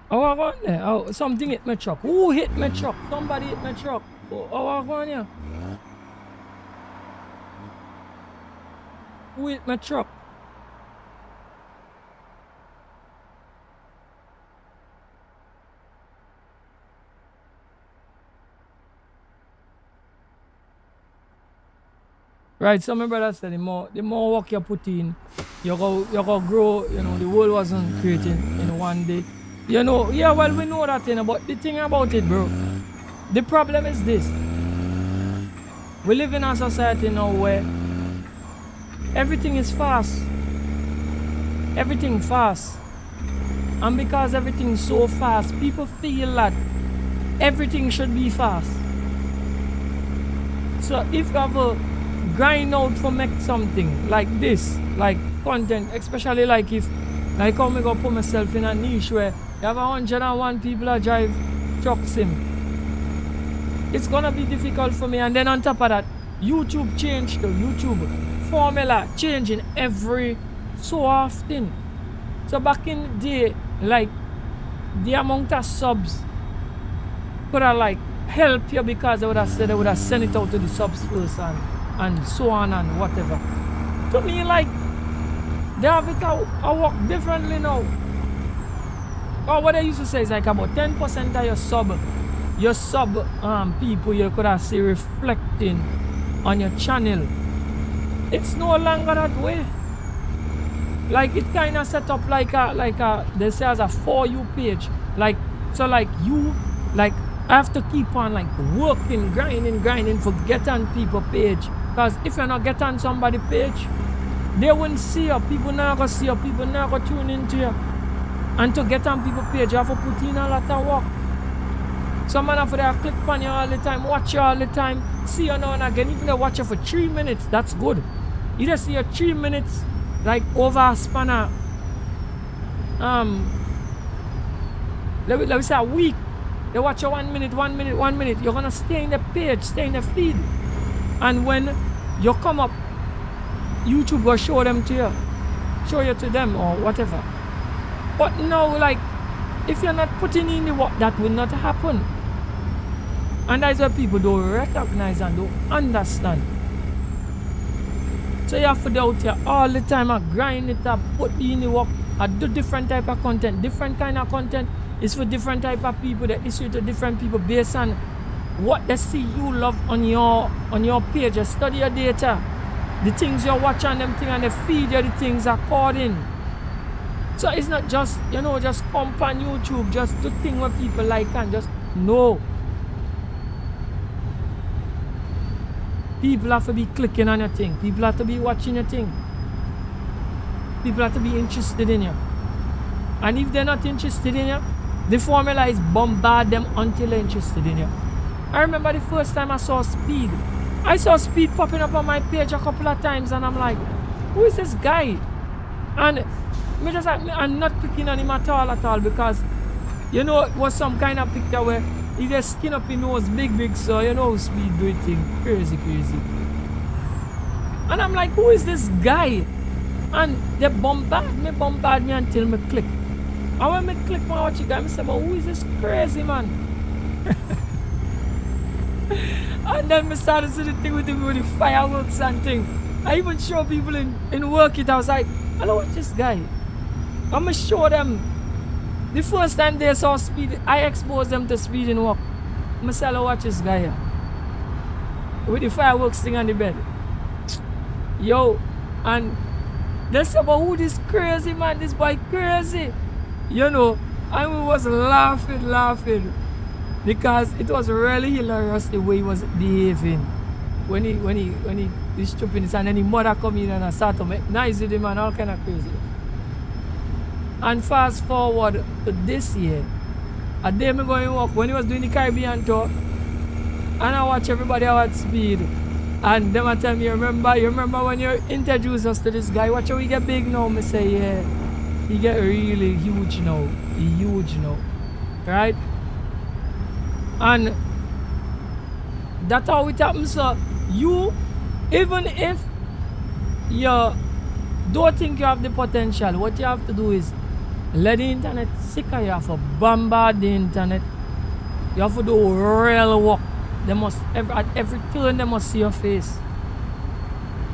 I go there. Oh, something hit my truck. Who hit my truck? Somebody hit my truck. Oh, I go here. Who hit my truck? Right, so my brother said the more work you put in, you go grow, you know, the world wasn't created in one day. You know, yeah, well we know that, you know, but the thing about it, bro, the problem is this. We live in a society now where everything is fast. Everything fast. And because everything's so fast, people feel that everything should be fast. So if you have a grind out for make something like this, like content, especially like if, like how me go put myself in a niche where you have 101 people that drive truck sim. It's gonna be difficult for me, and then on top of that, YouTube changed the YouTube formula changing every so often. So back in the day, like the amount of subs could have like help you because they would have said they would have sent it out to the subs first and so on and whatever. To me, like they have it I work differently now. Or what they used to say is like about 10% of your sub people you could have see reflecting on your channel. It's no longer that way. Like it kind of set up like a they say as a For You page. Like so like you like have to keep on like working, grinding for get on people page. Because if you're not get on somebody page, they won't see you. People not gonna see you. People not gonna tune into you. And to get on people page, you have to put in a lot of work. Some man have to click on you all the time, watch you all the time, see you now and again. Even they watch you for 3 minutes, that's good. You just see you 3 minutes, like over a span of let me say a week. They watch you 1 minute, 1 minute, 1 minute. You're gonna stay in the page, stay in the feed. And when you come up, YouTube will show them to you. Show you to them or whatever. But now, like, if you're not putting in the work, that will not happen. And that's what people don't recognize and don't understand. So you have to do out here all the time and grind it up, put in the work, and do different type of content. Different kind of content is for different type of people. They issue to different people based on what they see you love on your page. You study your data, the things you watch on them things, and they feed you the things according. So it's not just, you know, just pump on YouTube, just do things what people like and just no. People have to be clicking on your thing. People have to be watching your thing. People have to be interested in you. And if they're not interested in you, the formula is bombard them until they're interested in you. I remember the first time I saw Speed. I saw Speed popping up on my page a couple of times and I'm like, who is this guy? And I'm not picking on him at all because, you know, it was some kind of picture where he just skin up his nose big, so you know Speed do it thing crazy. And I'm like, who is this guy? And they bombard me until me click. And when me click my watch guy, I say, but who is this crazy man? And then me started to see the thing with the fireworks and thing. I even show people in work it. I was like, I don't watch this guy. I'm gonna show them. The first time they saw Speed, I exposed them to Speed in work. I'm gonna say, I watch this guy here. With the fireworks thing on the bed. Yo, and they said, but who this crazy man, this boy crazy. You know, and we was laughing. Because it was really hilarious the way he was behaving. When he stupid and then his mother come in and I start to make nice with him and all kind of crazy. And fast forward to this year, a day me going to work when he was doing the Caribbean tour, and I watch everybody at Speed. And them I tell me, you remember when you introduced us to this guy, watch how he get big now? Me say, yeah, he get really huge now. He huge now. Right? And that's how it happens. So you, even if you don't think you have the potential, what you have to do is let the internet sick of you. You have to bombard the internet. You have to do real work. They must at every turn they must see your face.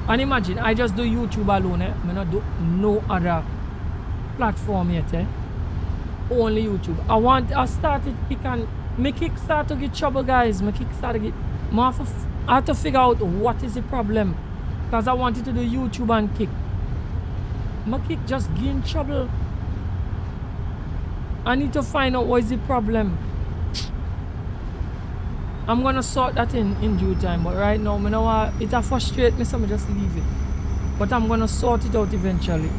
And imagine, I just do YouTube alone. I not do no other platform yet. Only YouTube. I started picking. My kick start to get trouble, guys. My kick start to get. I have to figure out what is the problem, because I wanted to do YouTube and kick. My kick just getting trouble. I need to find out what is the problem. I'm gonna sort that in due time, but right now, I know it frustrates me, so I just leave it. But I'm gonna sort it out eventually,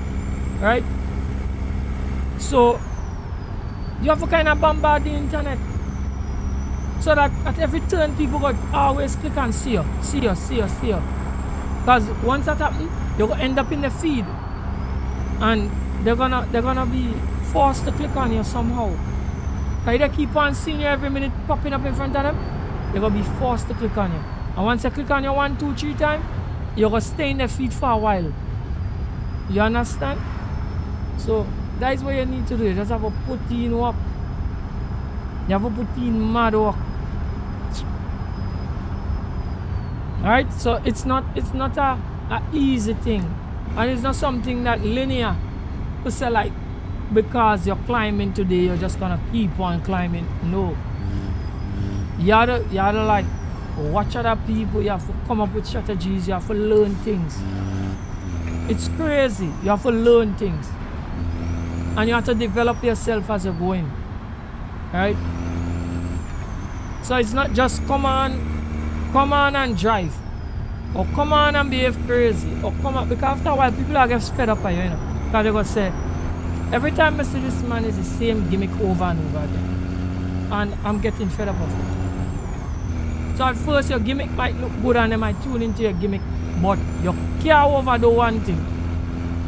right? So you have to kind of bombard the internet, so that at every turn people go always click and see you. Because once that happens, you're gonna end up in the feed, and they're gonna be forced to click on you somehow. Because they keep on seeing you every minute popping up in front of them. They're going to be forced to click on you. And once you click on you 1, 2, 3 times, you're going to stay in the feed for a while. You understand? So that is what you need to do. You just have to put in work. You have to put in mad work. Alright? So it's not a easy thing. And it's not something that linear. To say like, because you're climbing today, you're just going to keep on climbing. No. You have to like watch other people. You have to come up with strategies. You have to learn things. It's crazy. You have to learn things, and you have to develop yourself as you're going, right? So it's not just come on and drive, or come on and behave crazy, or come on, because after a while people are getting fed up of you, because they're gonna say every time I see this man is the same gimmick over and over again, and I'm getting fed up of it. So at first your gimmick might look good and they might tune into your gimmick, but you can't overdo one thing.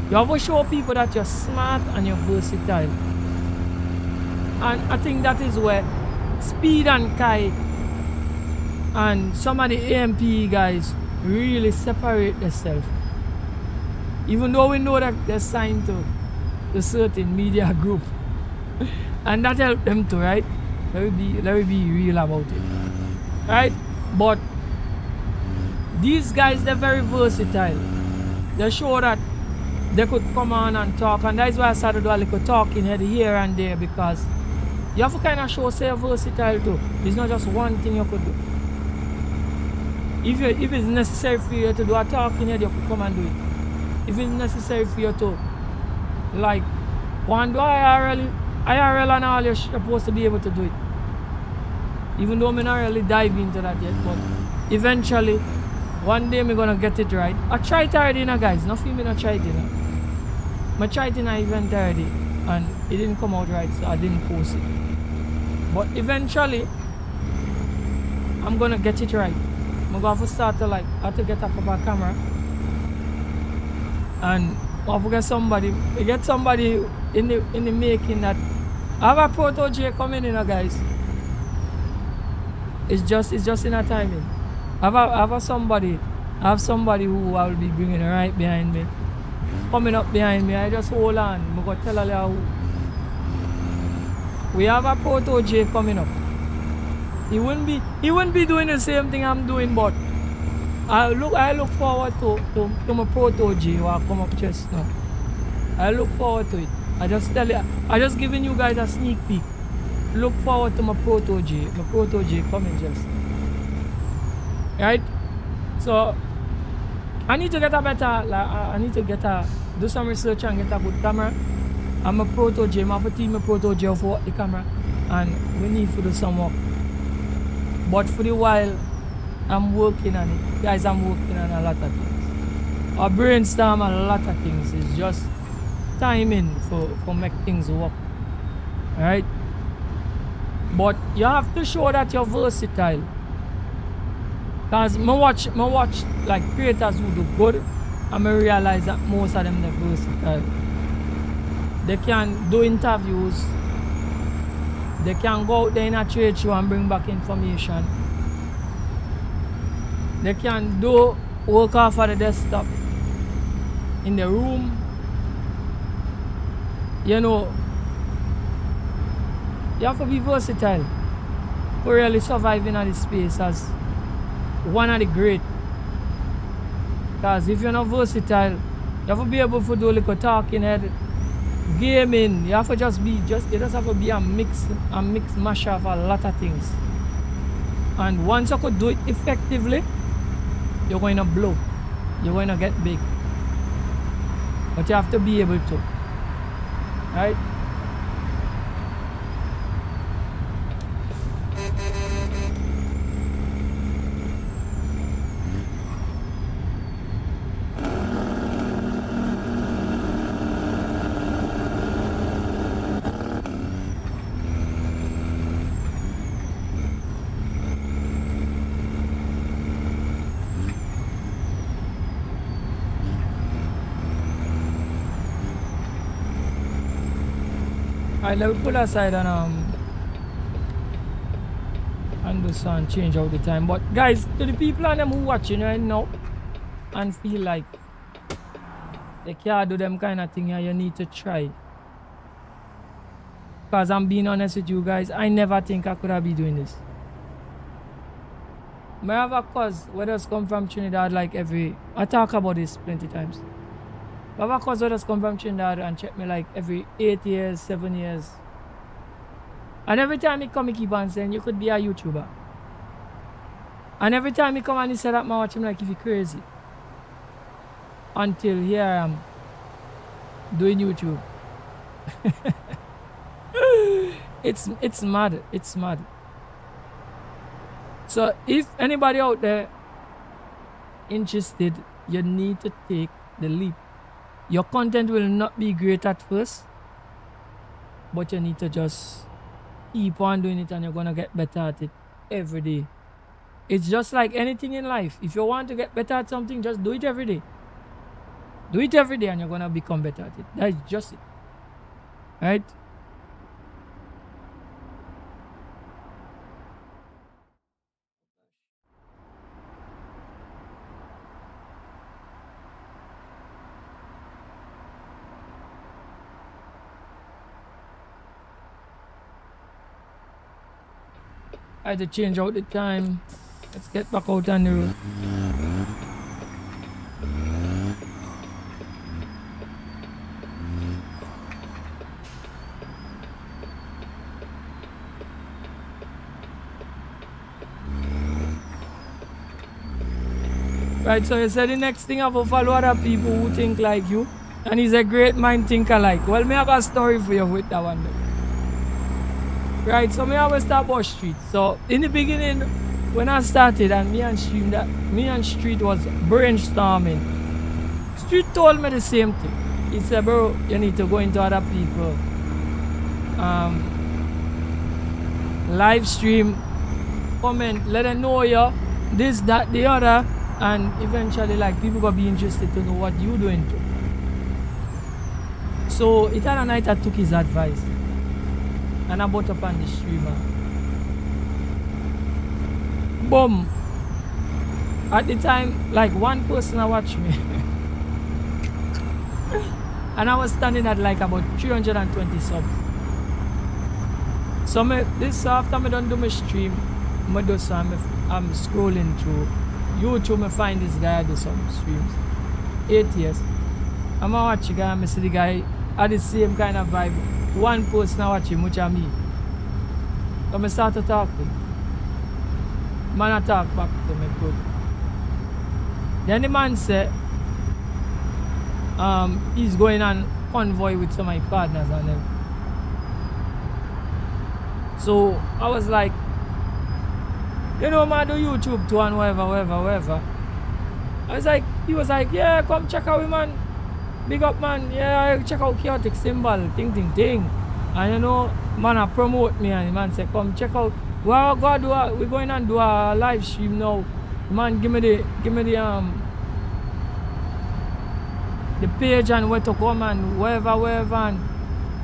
You have to show people that you're smart and you're versatile. And I think that is where Speed and Kai and some of the AMP guys really separate themselves. Even though we know that they're signed to a certain media group. And that helped them too, right? Let me be real about it. Right? But these guys, they're very versatile. They show that they could come on and talk, and that's why I started to do a little talking here and there, because you have to kind of show say you're versatile too. It's not just one thing you could do. If it's necessary for you to do a talking head, you could come and do it. If it's necessary for you to like one do IRL and all, you're supposed to be able to do it. Even though I'm not really dive into that yet, but eventually, one day I'm gonna get it right. I tried it already, guys. Nothing me not try it, I tried it in an event already, and it didn't come out right, so I didn't post it. But eventually, I'm gonna get it right. I'm gonna have to start to I have to get a proper camera, and I have to get somebody in the making that. I have a Proto J coming in, guys. It's just in a timing. I have somebody who I will be bringing right behind me, coming up behind me. I just hold on. I'm gonna tell her who. We have a Proto J coming up. He wouldn't be doing the same thing I'm doing, but I look forward to my Proto J who come up just now. I look forward to it. I just giving you guys a sneak peek. Look forward to my Proto J coming just. Right? So I need to get a better, do some research and get a good camera. I'm a Proto J, I have a team of Proto J for the camera, and we need to do some work. But for the while, I'm working on it. Guys, I'm working on a lot of things. I brainstorm a lot of things. It's just timing for make things work. Alright? But you have to show that you're versatile. Because I watch like creators who do good, and I realize that most of them are versatile. They can do interviews, They can go out there in a trade show and bring back information. They can do work off of the desktop in the room. You know, you have to be versatile to really survive in this space as one of the great. Because if you're not versatile, you have to be able to do a little talking head, gaming. You have to you just have to be a mix mash of a lot of things. And once you could do it effectively, you're going to blow. You're going to get big. But you have to be able to. Right? Alright, let me pull aside and do some change out the time. But guys, to the people and them who watching right now and feel like they can't do them kind of thing, you need to try. Because I'm being honest with you guys, I never think I could have been doing this. I have a cause where does come from Trinidad like I talk about this plenty times. I have a cause where does come from Trinidad and check me like every 8 years, 7 years. And every time he come, he keep on saying, you could be a YouTuber. And every time he come and he said that, I watch him like if he crazy. Until here I am doing YouTube. It's mad. It's mad. So if anybody out there interested, you need to take the leap. Your content will not be great at first, but you need to just keep on doing it and you're gonna get better at it every day. It's just like anything in life. If you want to get better at something, just do it every day. Do it every day and you're gonna become better at it. That's just it. Right? I had to change out the time. Let's get back out on the road. Right, so you said the next thing I have to follow other people who think like you. And he's a great mind thinker like. Well, me have a story for you with that one. Right, so me always start about street. So in the beginning, when I started and me and Street was brainstorming, Street told me the same thing. He said, bro, you need to go into other people. Live stream, comment, let them know you, this, that, the other, and eventually like people will be interested to know what you doing too. So it had a night I took his advice. And I bought up on the streamer. Boom. At the time, like one person watched me. And I was standing at like about 320 subs. So after I done do my stream, I'm scrolling through YouTube, I find this guy do some streams. 8 years. I'm watching the guy, I see the guy had the same kind of vibe. One person I watch him, which is me. So I start to talk to him. Man, I talk back to me good. Then the man said he's going on convoy with some of my partners and them. So I was like, you know, man, do YouTube too and whatever. I was like, he was like, yeah, come check out him, man. Big up, man. Yeah, check out Chaotic Symbol, ting. And you know, man, I promote me and the man said, come check out. We're going and do a live stream now. Man, give me the page and where to come and wherever and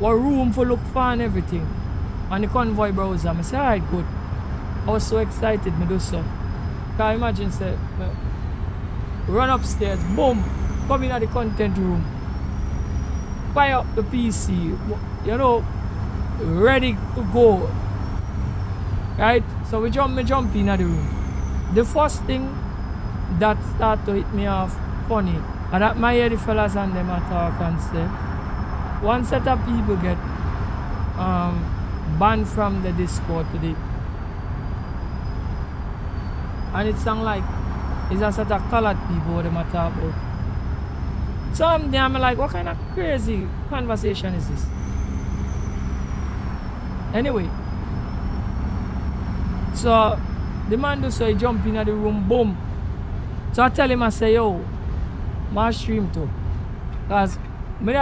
what room for look for and everything. on the convoy browser. I say, alright, good. I was so excited, me do so. Can you imagine, say, run upstairs, boom, come in at the content room, fire up the PC, you know, ready to go. Right? So me jump in at the room. The first thing that start to hit me off funny, and that my hear the fellas and them a talk and say, one set of people get banned from the Discord today. And it sound like it's a set of colored people what them a talk about. So I'm there, I'm like, what kind of crazy conversation is this? Anyway, so the man do so he jump in at the room, boom. So I tell him, I say, yo, my stream too. Because me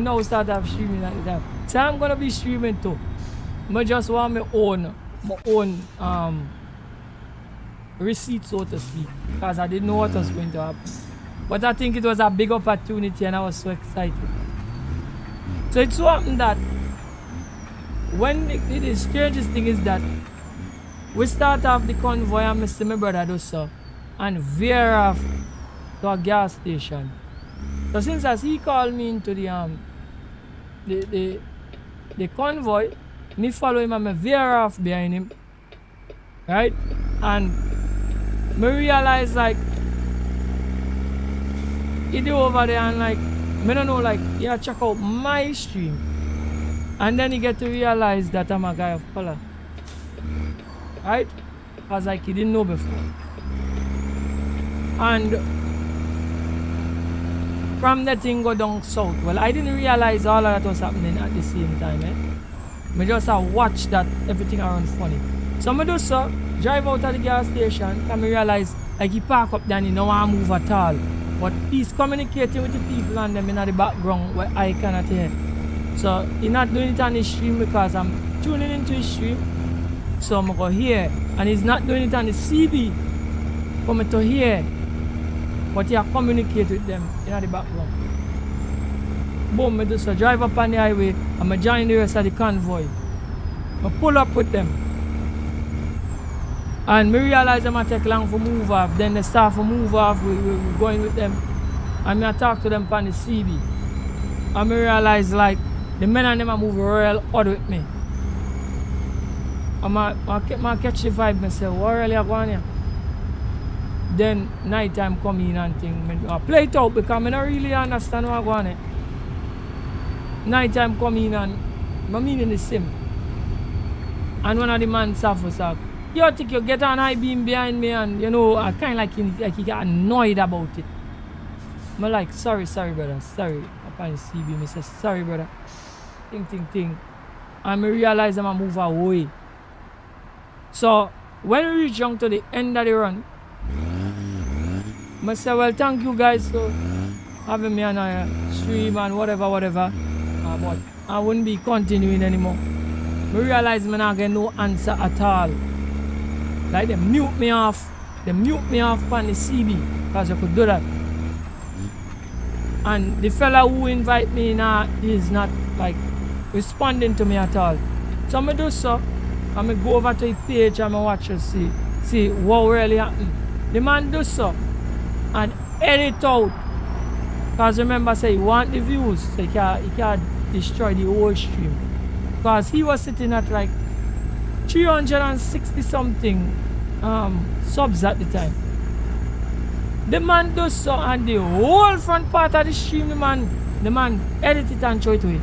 now start off streaming at the time. So I'm gonna be streaming too. I just want my own receipt, so to speak. Because I didn't know what was going to happen. But I think it was a big opportunity and I was so excited. So it so happened that when the strangest thing is that we start off the convoy and I see my brother do so and veer off to a gas station. So since as he called me into the convoy, me follow him and I veer off behind him. Right? And me realize like he do over there and like me don't know, like yeah, check out my stream. And then he get to realize that I'm a guy of color. Right? Because like he didn't know before. And from that thing go down south. Well, I didn't realize all of that was happening at the same time. I just watch that everything around funny. So I do so, drive out of the gas station and I realize like he park up there and he don't want to move at all. But he's communicating with the people and them in the background where I cannot hear. So he's not doing it on his stream because I'm tuning into his stream. So I'm going to hear. And he's not doing it on the CB for me to hear. But he communicate with them in the background. Boom, I just drive up on the highway and I join the rest of the convoy. I pull up with them. And me realize them take long for move off. Then they start to move off. We're going with them. And I talk to them on the CB. And me realize like the men and them are moving real odd with me. And I catch the vibe and say, what really are going here? Then night time come in and thing. I play it out because I don't really understand what's going on. Night time come in and I mean the same. And one of the man suffers up. You think you get an high beam behind me and you know I kinda like he get annoyed about it. I'm like, sorry brother, sorry. Upon the CB, I say, sorry brother. Ting. And I realize I'm move away. So when we reach down to the end of the run, I say, well, thank you guys for having me on a stream and whatever. But I wouldn't be continuing anymore. I realize I'm not getting no answer at all. Like they mute me off on the CB because you could do that. And the fella who invite me now is not like responding to me at all. So I do so. I go over to his page and I watch and see what really happened. The man does so and edit out. Because remember, say he want the views, so he can't destroy the whole stream. Because he was sitting at like 360 something subs at the time. The man does so and the whole front part of the stream, the man edit it and throw it away.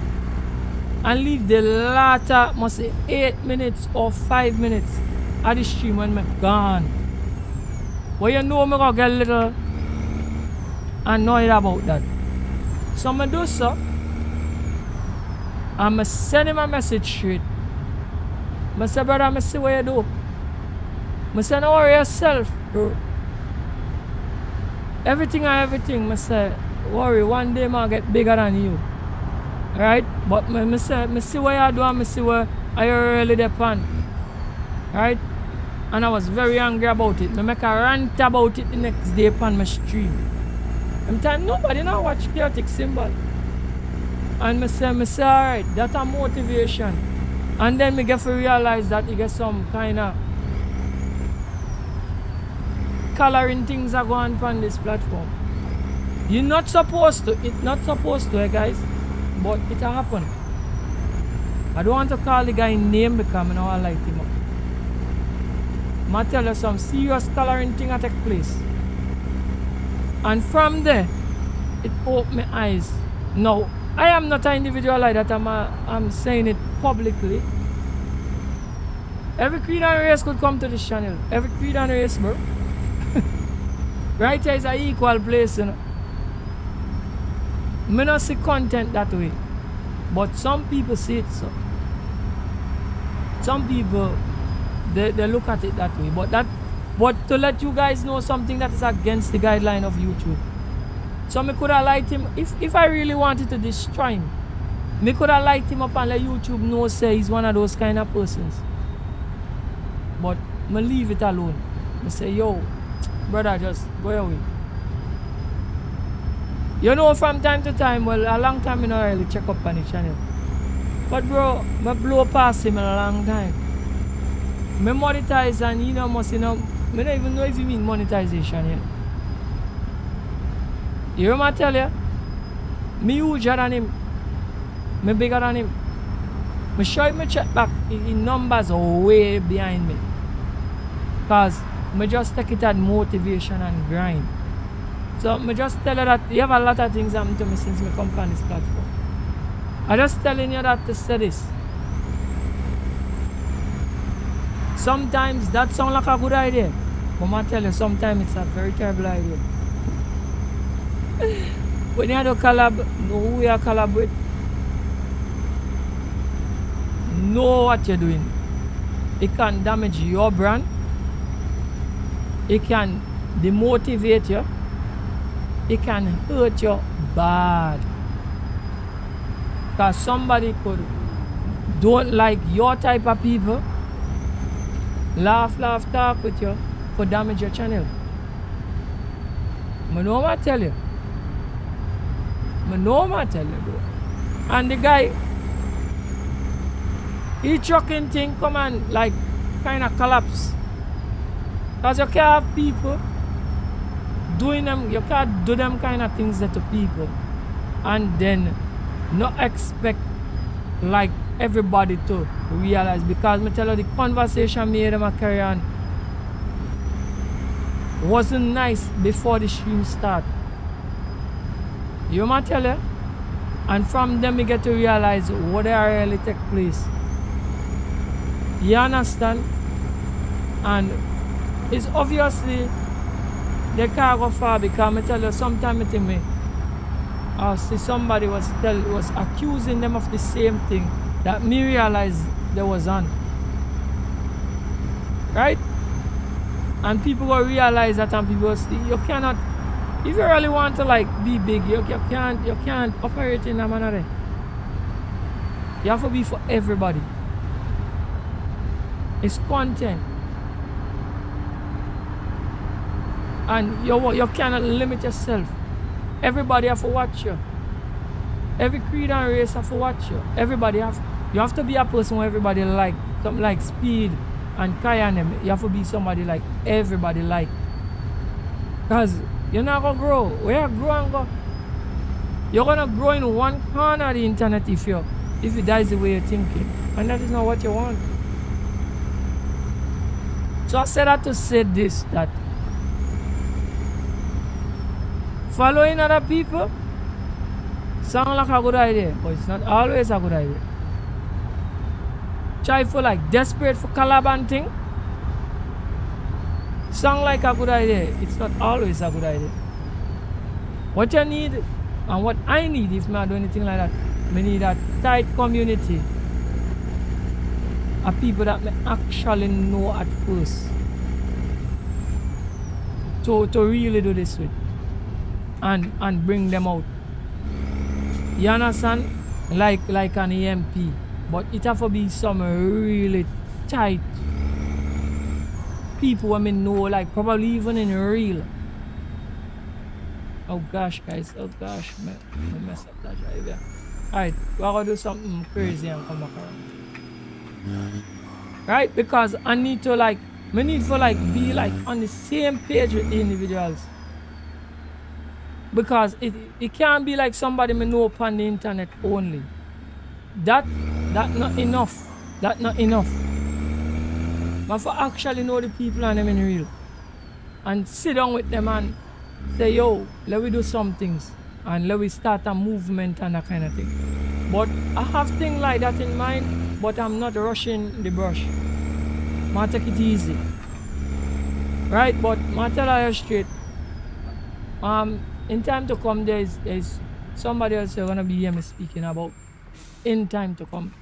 And leave the latter, must say 8 minutes or 5 minutes of the stream when I'm gone. Well, you know I'm gonna get a little annoyed about that. So I do so. I'm send him a message straight. I say, brother, I see what you do. I say, don't worry yourself, bro. Everything. I say, worry, one day I'll get bigger than you. Right? But I see what you do and I see what I really depend. Right? And I was very angry about it. I make a rant about it the next day upon my stream. I'm telling nobody now watch chaotic symbol. And I say, alright, that's a motivation. And then me get to realize that you get some kind of coloring things are going on this platform. You're not supposed to, it's not supposed to, guys, but it happen. I don't want to call the guy name because I don't like him up. I tell you some serious coloring thing that take place. And from there, it opened my eyes. Now, I am not an individual like that, I'm saying it publicly. Every creed and race could come to this channel. Every creed and race, bro. Right here is an equal place, you know. I don't see content that way. But some people see it so. Some people, they look at it that way. But to let you guys know something that is against the guideline of YouTube. So me could have liked him, if I really wanted to destroy him, me could have liked him up and let YouTube know say he's one of those kind of persons. But me leave it alone. Me say, yo, brother, just go away. You know, from time to time, well, a long time I don't really check up on the channel. But bro, I blow past him in a long time. I monetize and you know, I don't even know if you mean monetization yet. You hear me tell you? Me huger than him. Me bigger than him. Me show him check back, his numbers are way behind me. Cause me just take it as motivation and grind. So me just tell you that you have a lot of things happen to me since me come on this platform. I just telling you that to say this. Sometimes that sounds like a good idea. But I tell you, sometimes it's a very terrible idea. When you do collab, know who you collab with. Know what you're doing. It can damage your brand. It can demotivate you. It can hurt you bad. Because somebody could don't like your type of people, laugh, talk with you, could damage your channel. I know what I tell you. I know what I tell you, bro. And the guy, he trucking thing come and like kind of collapse. Because you can't have people doing them, you can't do them kind of things to people and then not expect like everybody to realize. Because me tell you, the conversation me and them carry on wasn't nice before the stream start. You might tell you? And from them we get to realize what they really take place. You understand? And it's obviously they can't go far because I tell you sometimes I think I see somebody was accusing them of the same thing that me realized they was on. Right? And people will realize that and people will see you cannot, if you really want to like be big, you can't operate in a manner there. You have to be for everybody. It's content. And you cannot limit yourself. Everybody have to watch you. Every creed and race have to watch you. You have to be a person who everybody like. Something like Speed and Kai and them. You have to be somebody like everybody like. Because you're not gonna grow. Where you grow and go? You're gonna grow in one corner of the internet if that is the way you're thinking. And that is not what you want. So I said that to say this, that following other people sound like a good idea, but it's not always a good idea. Try for like desperate for collab and thing. Sound like a good idea. It's not always a good idea. What you need and what I need if I do anything like that, I need a tight community of people that may actually know at first to really do this with and bring them out. You understand? Like an EMP. But it have to be some really tight people I know, like probably even in real. Oh gosh, guys, oh gosh, I messed up that drive. Yeah. Alright, we're gonna do something crazy and come back around. Right? Because I need to like, me need to like be like on the same page with the individuals. Because it can't be like somebody me know upon the internet only. That not enough. That not enough. But for actually know the people and them in real. And sit down with them and say, yo, let we do some things. And let we start a movement and that kind of thing. But I have things like that in mind, but I'm not rushing the brush. I take it easy. Right? But I tell you straight. In time to come, there's somebody else you're gonna be hearing me speaking about. In time to come.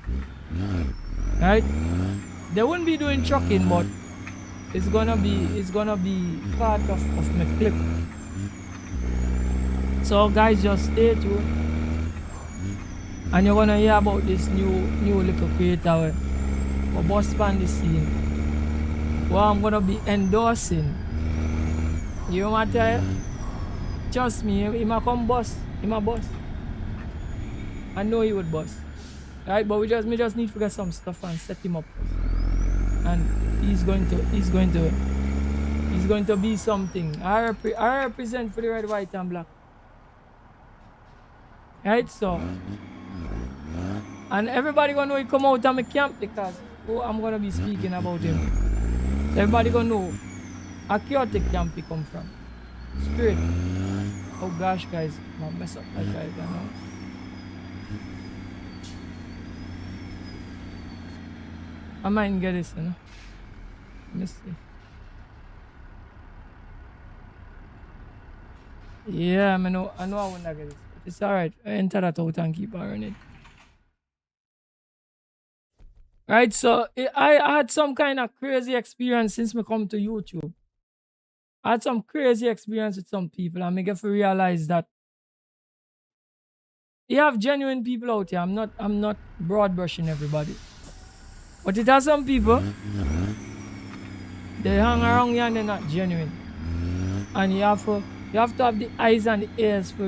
Right? They wouldn't be doing trucking, but it's gonna be part of my clip. So guys, just stay tuned. And you're gonna hear about this new little creator where boss on the scene. Well, I'm gonna be endorsing. You know what I tell you? Trust me, he might come boss. He might boss. I know he would boss. Right? But we just need to get some stuff and set him up. And he's going to be something. I represent for the red, white, and black. Right? So, and everybody gonna know he come out of my camp because I'm gonna be speaking about him. So everybody gonna know a chaotic camp he come from. Straight. Oh gosh, guys, I'm gonna mess up my guys now. I might get this, you know. Let me see. Yeah, I know I wouldn't get this. It's alright. I enter that out and keep on running. Right, so I had some kind of crazy experience since me come to YouTube. I had some crazy experience with some people and I get to realize that you have genuine people out here. I'm not broad brushing everybody. But it has some people, they hang around you and they're not genuine. And you have to have the eyes and the ears to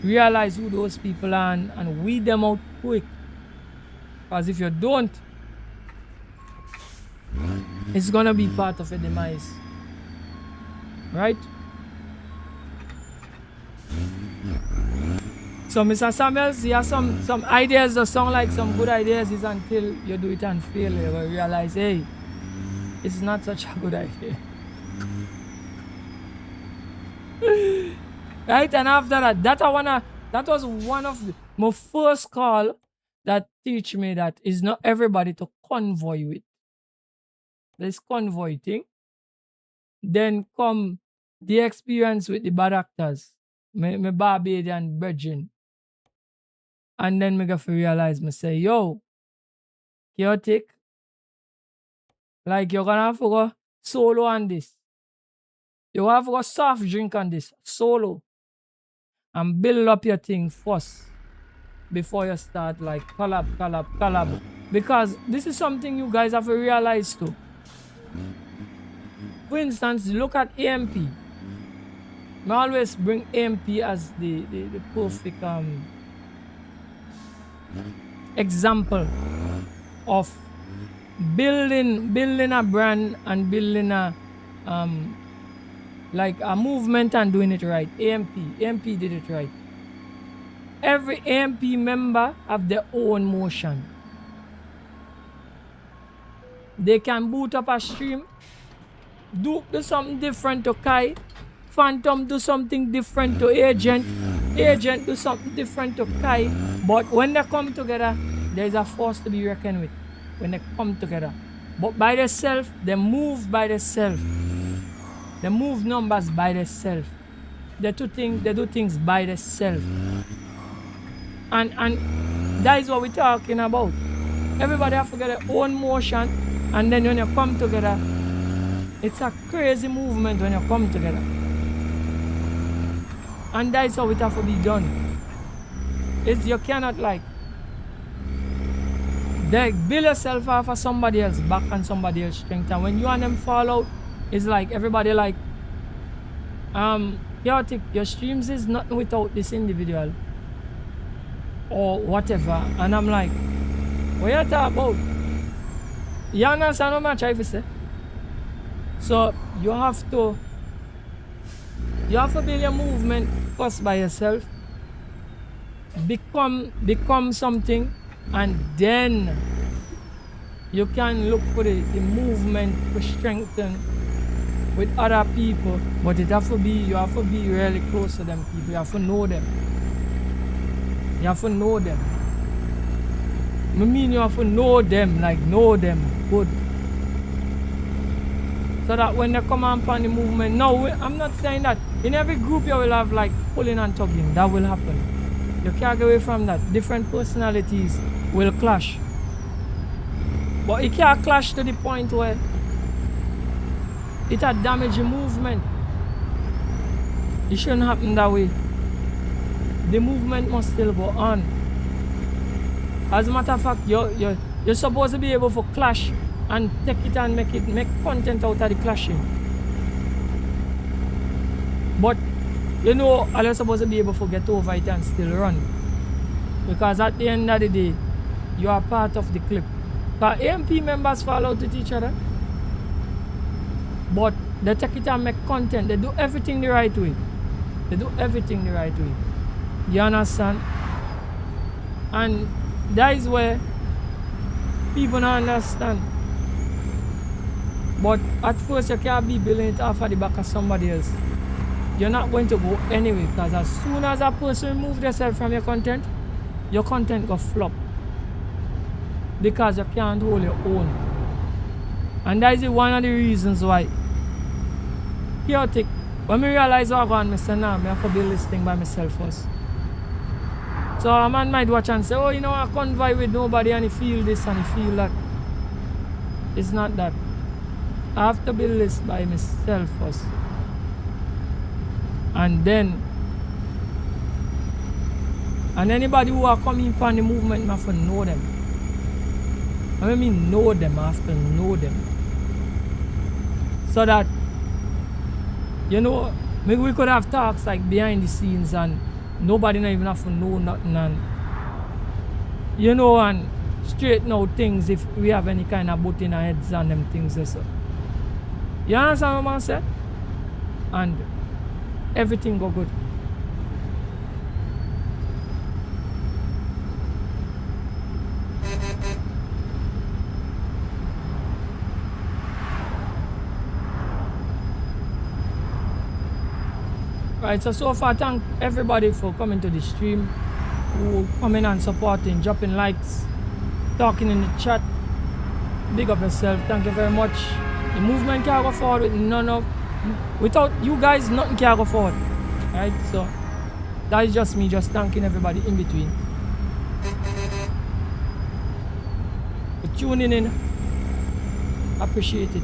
realize who those people are and weed them out quick. Because if you don't, it's gonna be part of a demise. Right? So Mr. Samuels, you have some ideas that sound like some good ideas is until you do it and fail, you will realize, hey, it's not such a good idea. Right? And after that was one of my first call that teach me that it's not everybody to convoy with. There's convoy thing. Then come the experience with the bad actors. My Barbadian brethren. And then me got to realize, me say, yo, chaotic, like you're gonna have to go solo on this. You have to go soft drink on this, solo. And build up your thing first before you start like collab. Because this is something you guys have to realize too. For instance, look at AMP. I always bring AMP as the perfect example of building a brand and building a like a movement and doing it right. AMP did it right. Every AMP member have their own motion. They can boot up a stream, do something different to Kai, Phantom do something different to Agent do something different to Kai. But when they come together, there's a force to be reckoned with. When they come together. But by themselves, they move by themselves. They move numbers by themselves. They do things by themselves. And that is what we're talking about. Everybody have to get their own motion, and then when you come together, it's a crazy movement when you come together. And that is how it have to be done. You cannot like build yourself off of somebody else's back and somebody else's strength. And when you and them fall out, it's like everybody like chaotic, your streams is nothing without this individual or whatever. And I'm like, What you talk about? You understand what I'm trying to say? So you have to build your movement first by yourself. Become something, and then you can look for the movement to strengthen with other people. But you have to be really close to them people. You have to know them. You have to know them. I mean, you have to know them, like know them good. So that when they come on the movement, no, I'm not saying that in every group you will have like pulling and tugging. That will happen. You can't get away from that. Different personalities will clash. But it can't clash to the point where it had damaged your movement. It shouldn't happen that way. The movement must still go on. As a matter of fact, you're supposed to be able to clash and take it and make content out of the clashing. But you know, you're supposed to be able to get over it and still run. Because at the end of the day, you are part of the clip. But AMP members fall out with each other. But they take it and make content. They do everything the right way. They do everything the right way. You understand? And that is where people don't understand. But at first you can't be building it off of the back of somebody else. You're not going to go anyway, because as soon as a person removes themselves from your content will flop. Because you can't hold your own. And that is one of the reasons why chaotic. When I realize what I'm going, I say, nah, I have to build this thing by myself first. So a man might watch and say, oh, you know, I can't vibe with nobody and he feel this and he feel that. It's not that. I have to build this by myself first. And then, and anybody who are coming from the movement, I have to know them. I mean know them, I have to know them. So that, you know, maybe we could have talks like behind the scenes and nobody not even have to know nothing, and you know, and straighten out things if we have any kind of butt in our heads and them things or so. You understand what I'm saying? And everything go good. Right, so far thank everybody for coming to the stream, who coming and supporting, dropping likes, talking in the chat. Big up yourself, thank you very much. The movement can't go forward without you guys, nothing can go forward. Right, so that is just me just thanking everybody in between for tuning in. Appreciate it.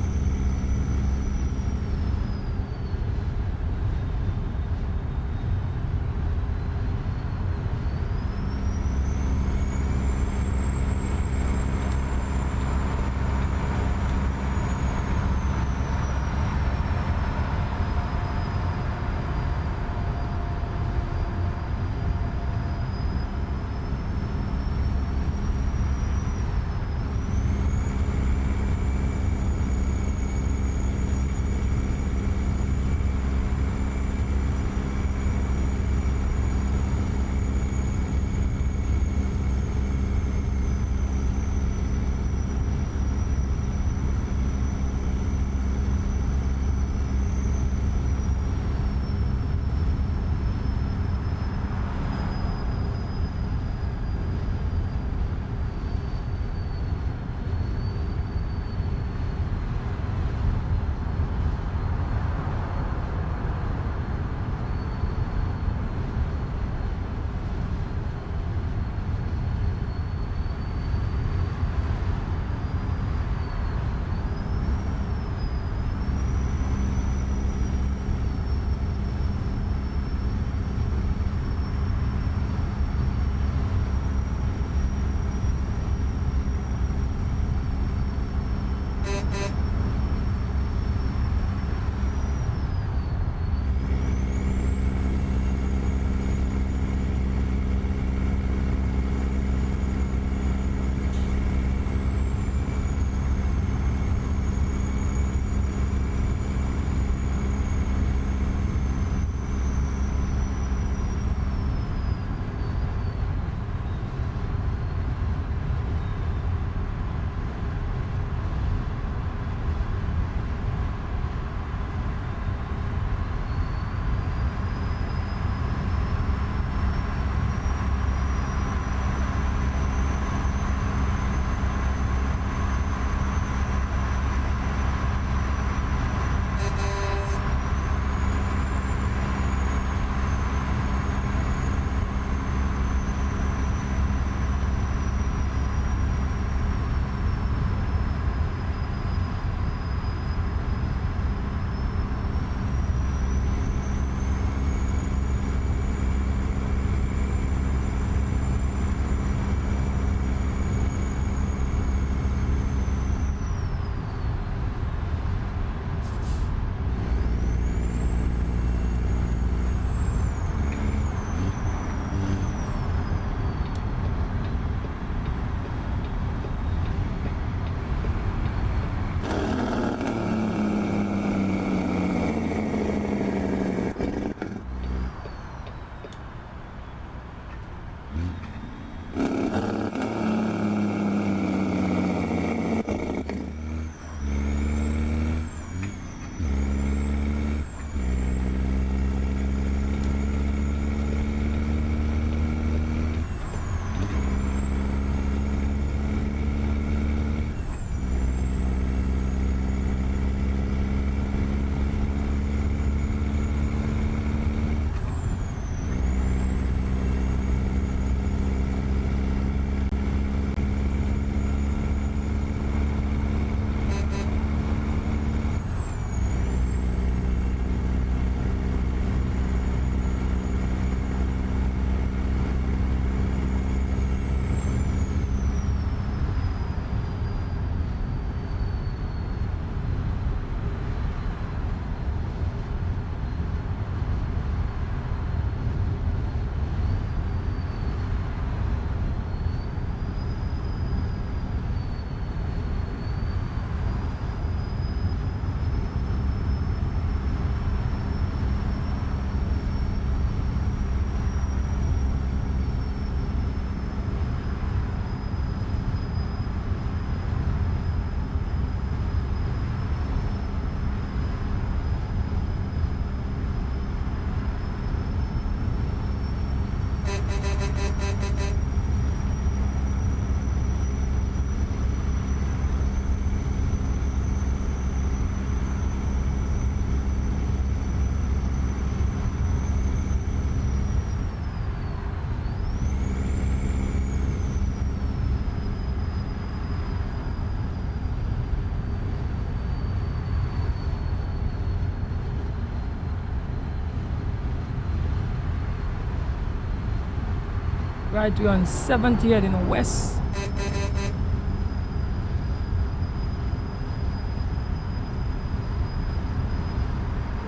Right, we're on 70 heading west.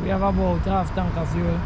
We have about half tank of fuel.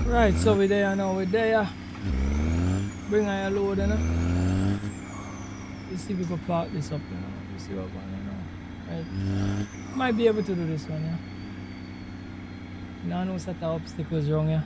Right, so we're there now, we're there. Bring a load, you know. Let's see if we can park this up, you know. Let's see what going on, you know. Right. Might be able to do this one, yeah. Now no set of obstacles wrong, yeah.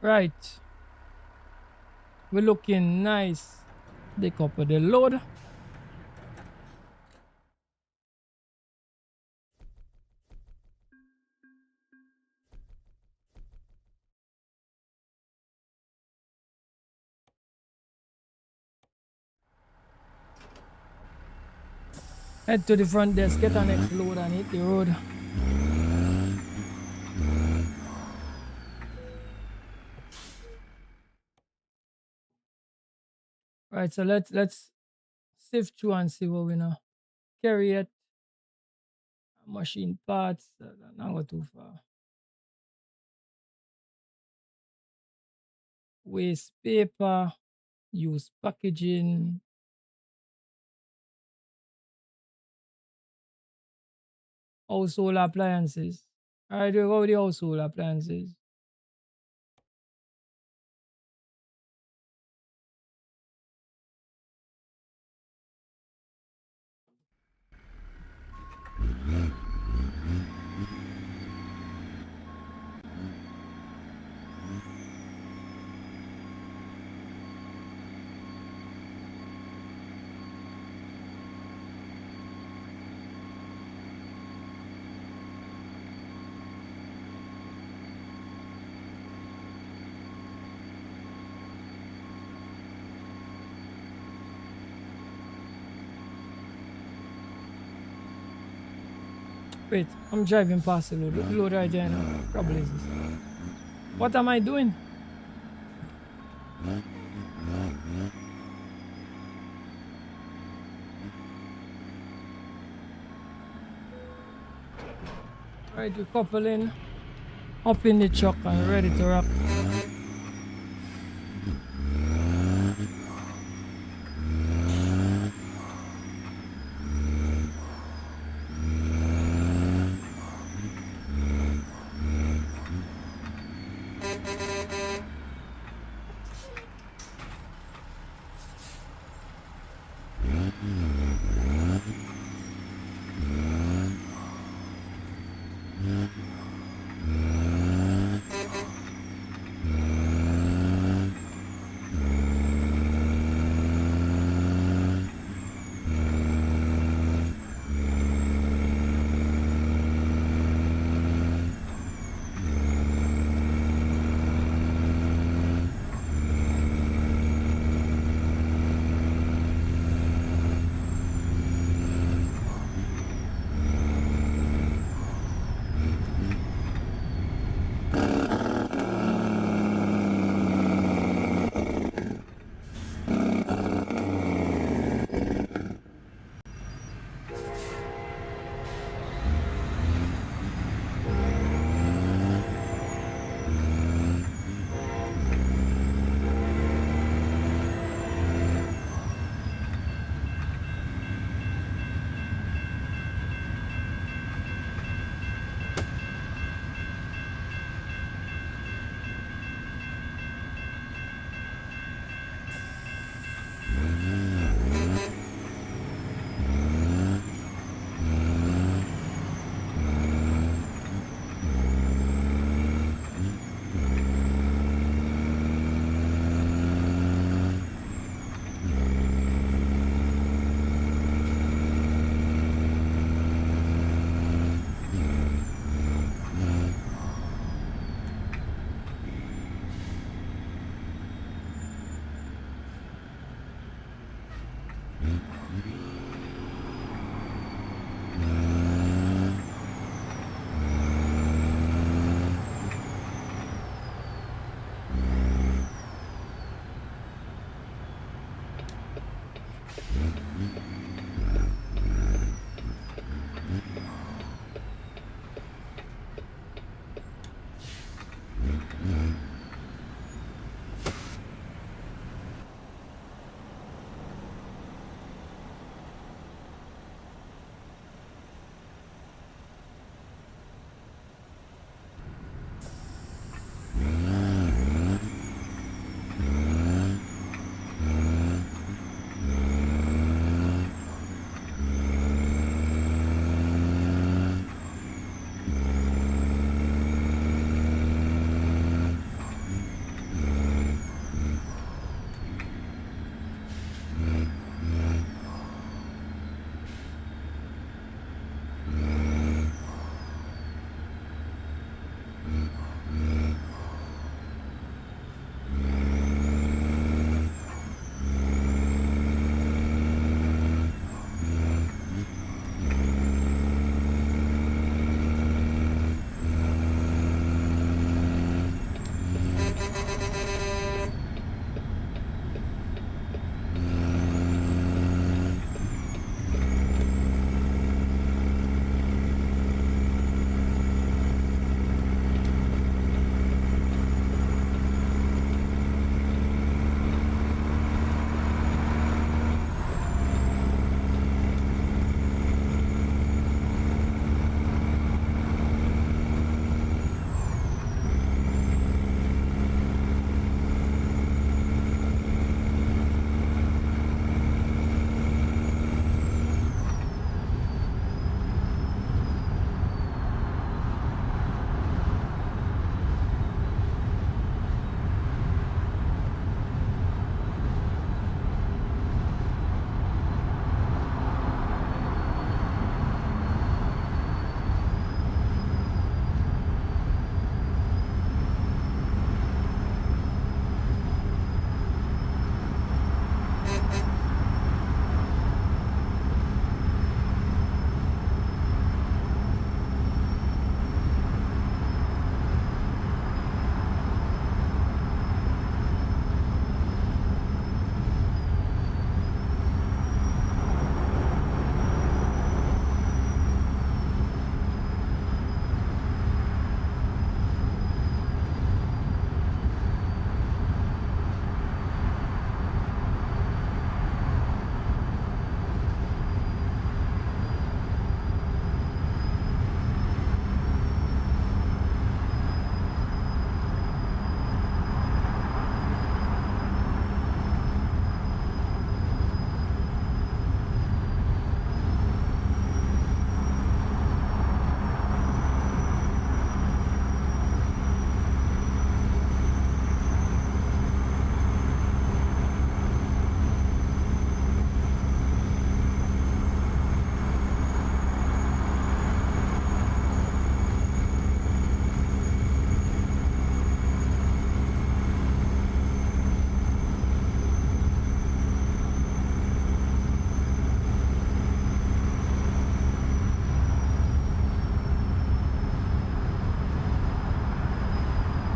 Right. We're looking nice. They couple the load. Head to the front desk, get our next load and hit the road. Right, so let's sift through and see what we know. Carry it. Machine parts. Not go too far. Waste paper. Use packaging. Household appliances. Alright, we go with the household appliances. Wait, I'm driving past the load. Load right there now. Trouble is this. What am I doing? Right, we're coupling up in the truck and ready to rock.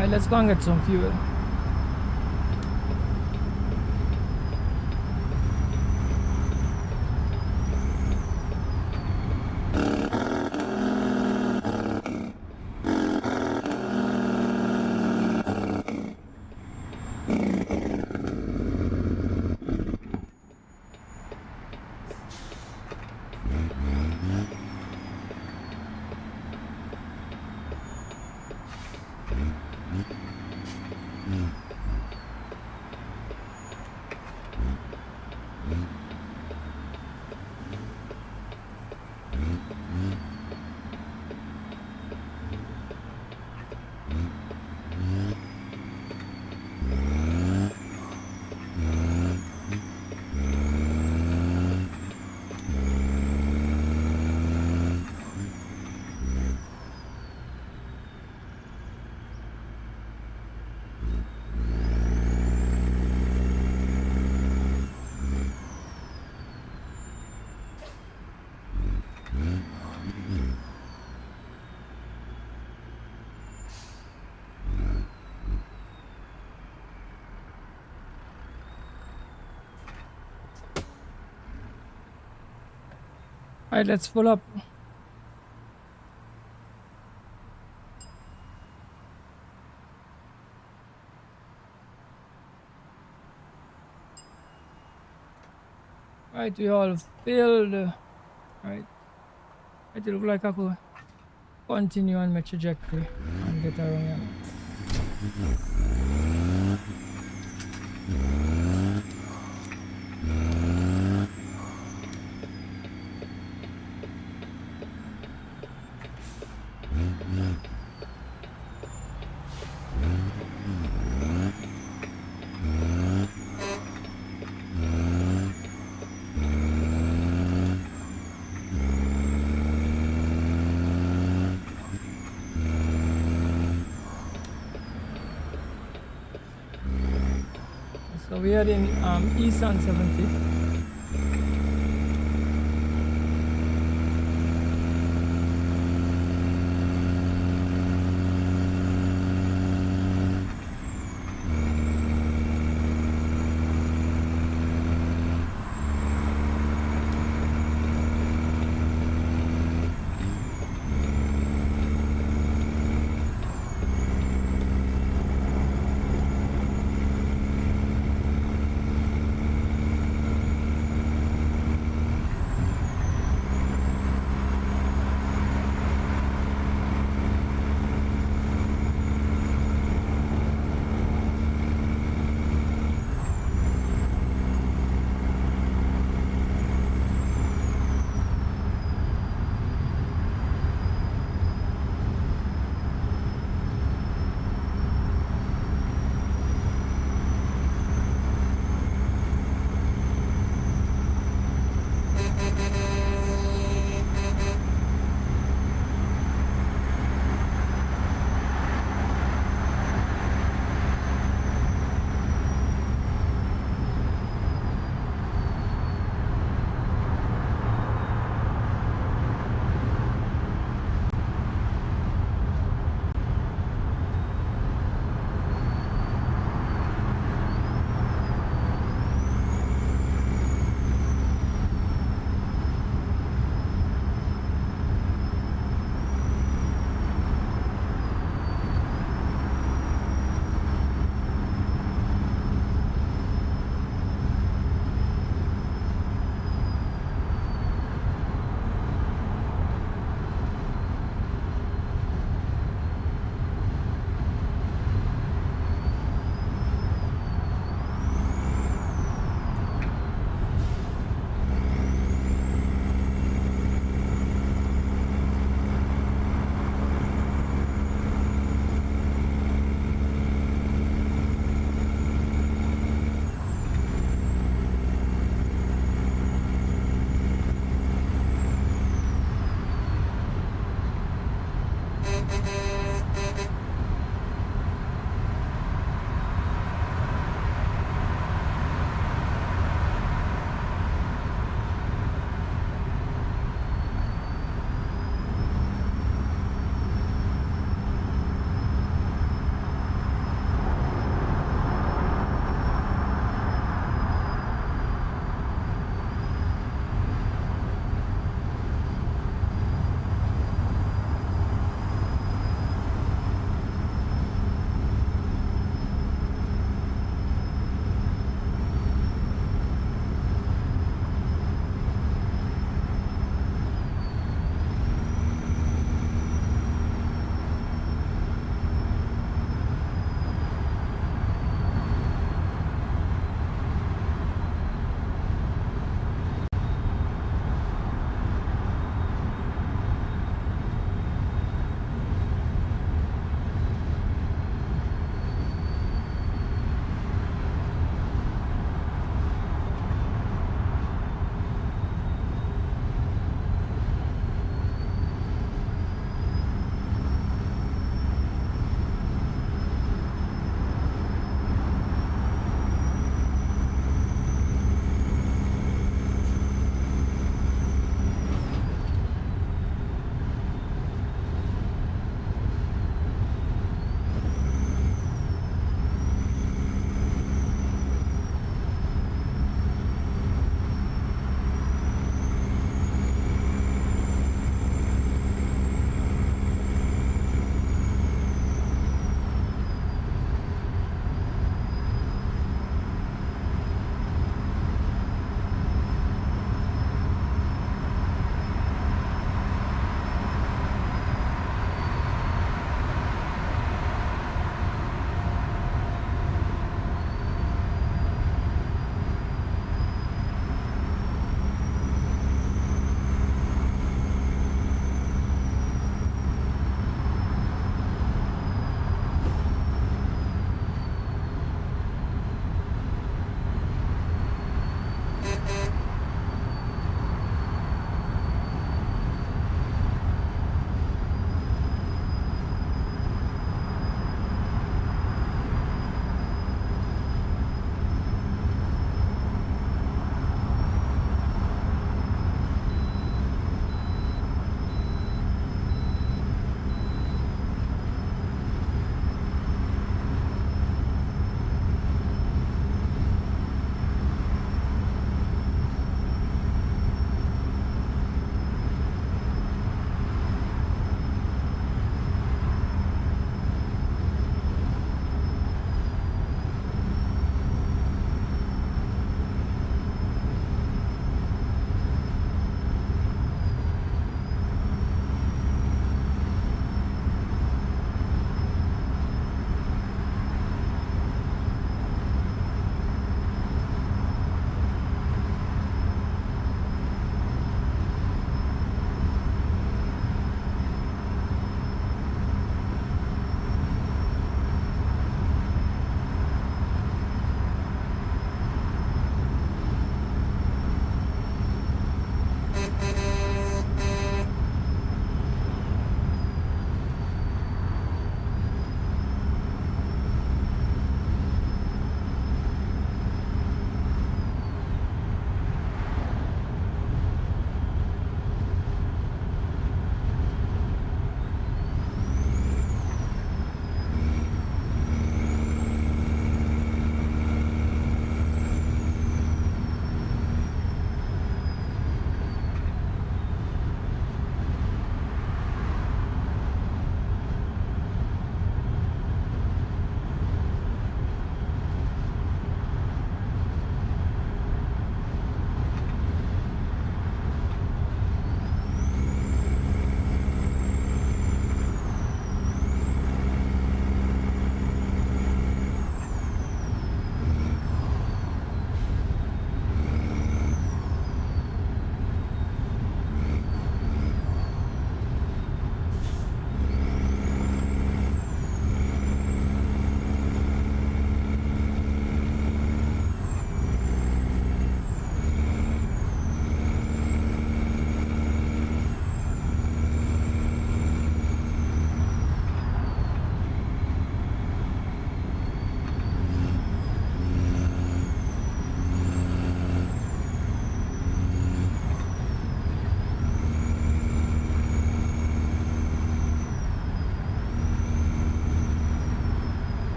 Alright, let's go and get some fuel. Alright, let's pull up. Right, we all filled. Right. It look like I could continue on my trajectory and get around here. So we are in east on 70.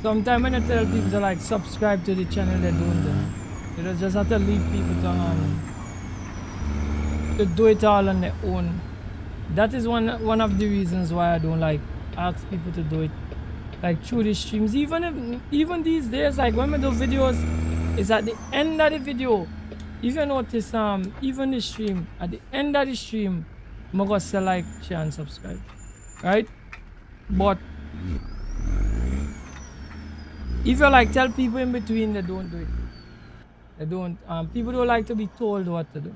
Sometimes when I tell people to like subscribe to the channel, they don't. You just have to leave people to do it all on their own. That is one of the reasons why I don't like ask people to do it like through the streams. Even these days, like when we do videos, it's at the end of the video. If you notice, even the stream, at the end of the stream, I'm gonna say like, share, and subscribe, right? But if you like tell people in between, they don't do it. They don't. People don't like to be told what to do.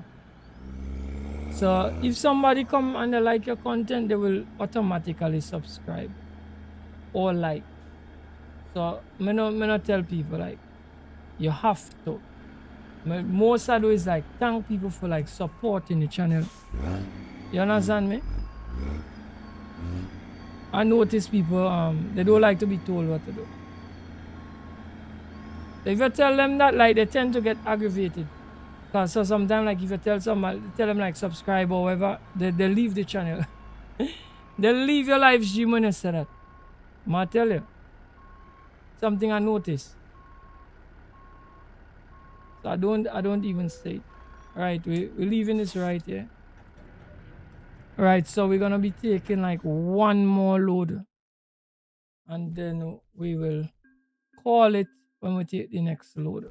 So if somebody come and they like your content, they will automatically subscribe or like. So me not tell people like you have to. Most I do is like thank people for like supporting the channel. You understand me? I notice people they don't like to be told what to do. If you tell them that, like, they tend to get aggravated. Cause so sometimes like if you tell them like subscribe or whatever, they leave the channel. They leave your live stream when you say that. I tell you. Something I noticed. So I don't even say it. Alright, we're leaving this right here. Alright, so we're gonna be taking like one more load. And then we will call it when we take the next load.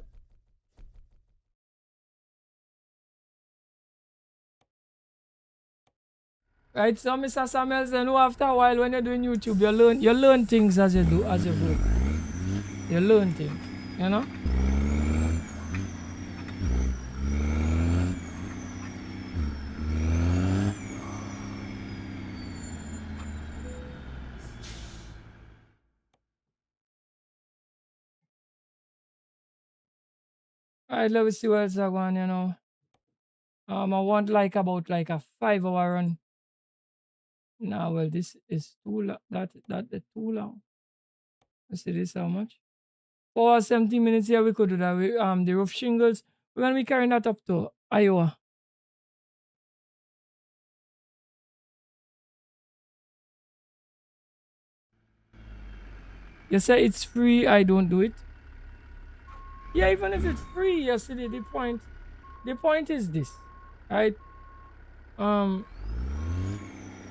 Right, so Mr. Samuels, you know, after a while when you're doing YouTube, you learn things as you do, as you go. You learn things, you know? Alright, let me see what else I want, you know. I want like about like a 5-hour run. Nah, well, this is too long. That is too long. Let's see this how much? 17 minutes here we could do that. The roof shingles, we're gonna be carrying that up to Iowa. You say it's free, I don't do it. Yeah, even if it's free, yesterday the point is this, right?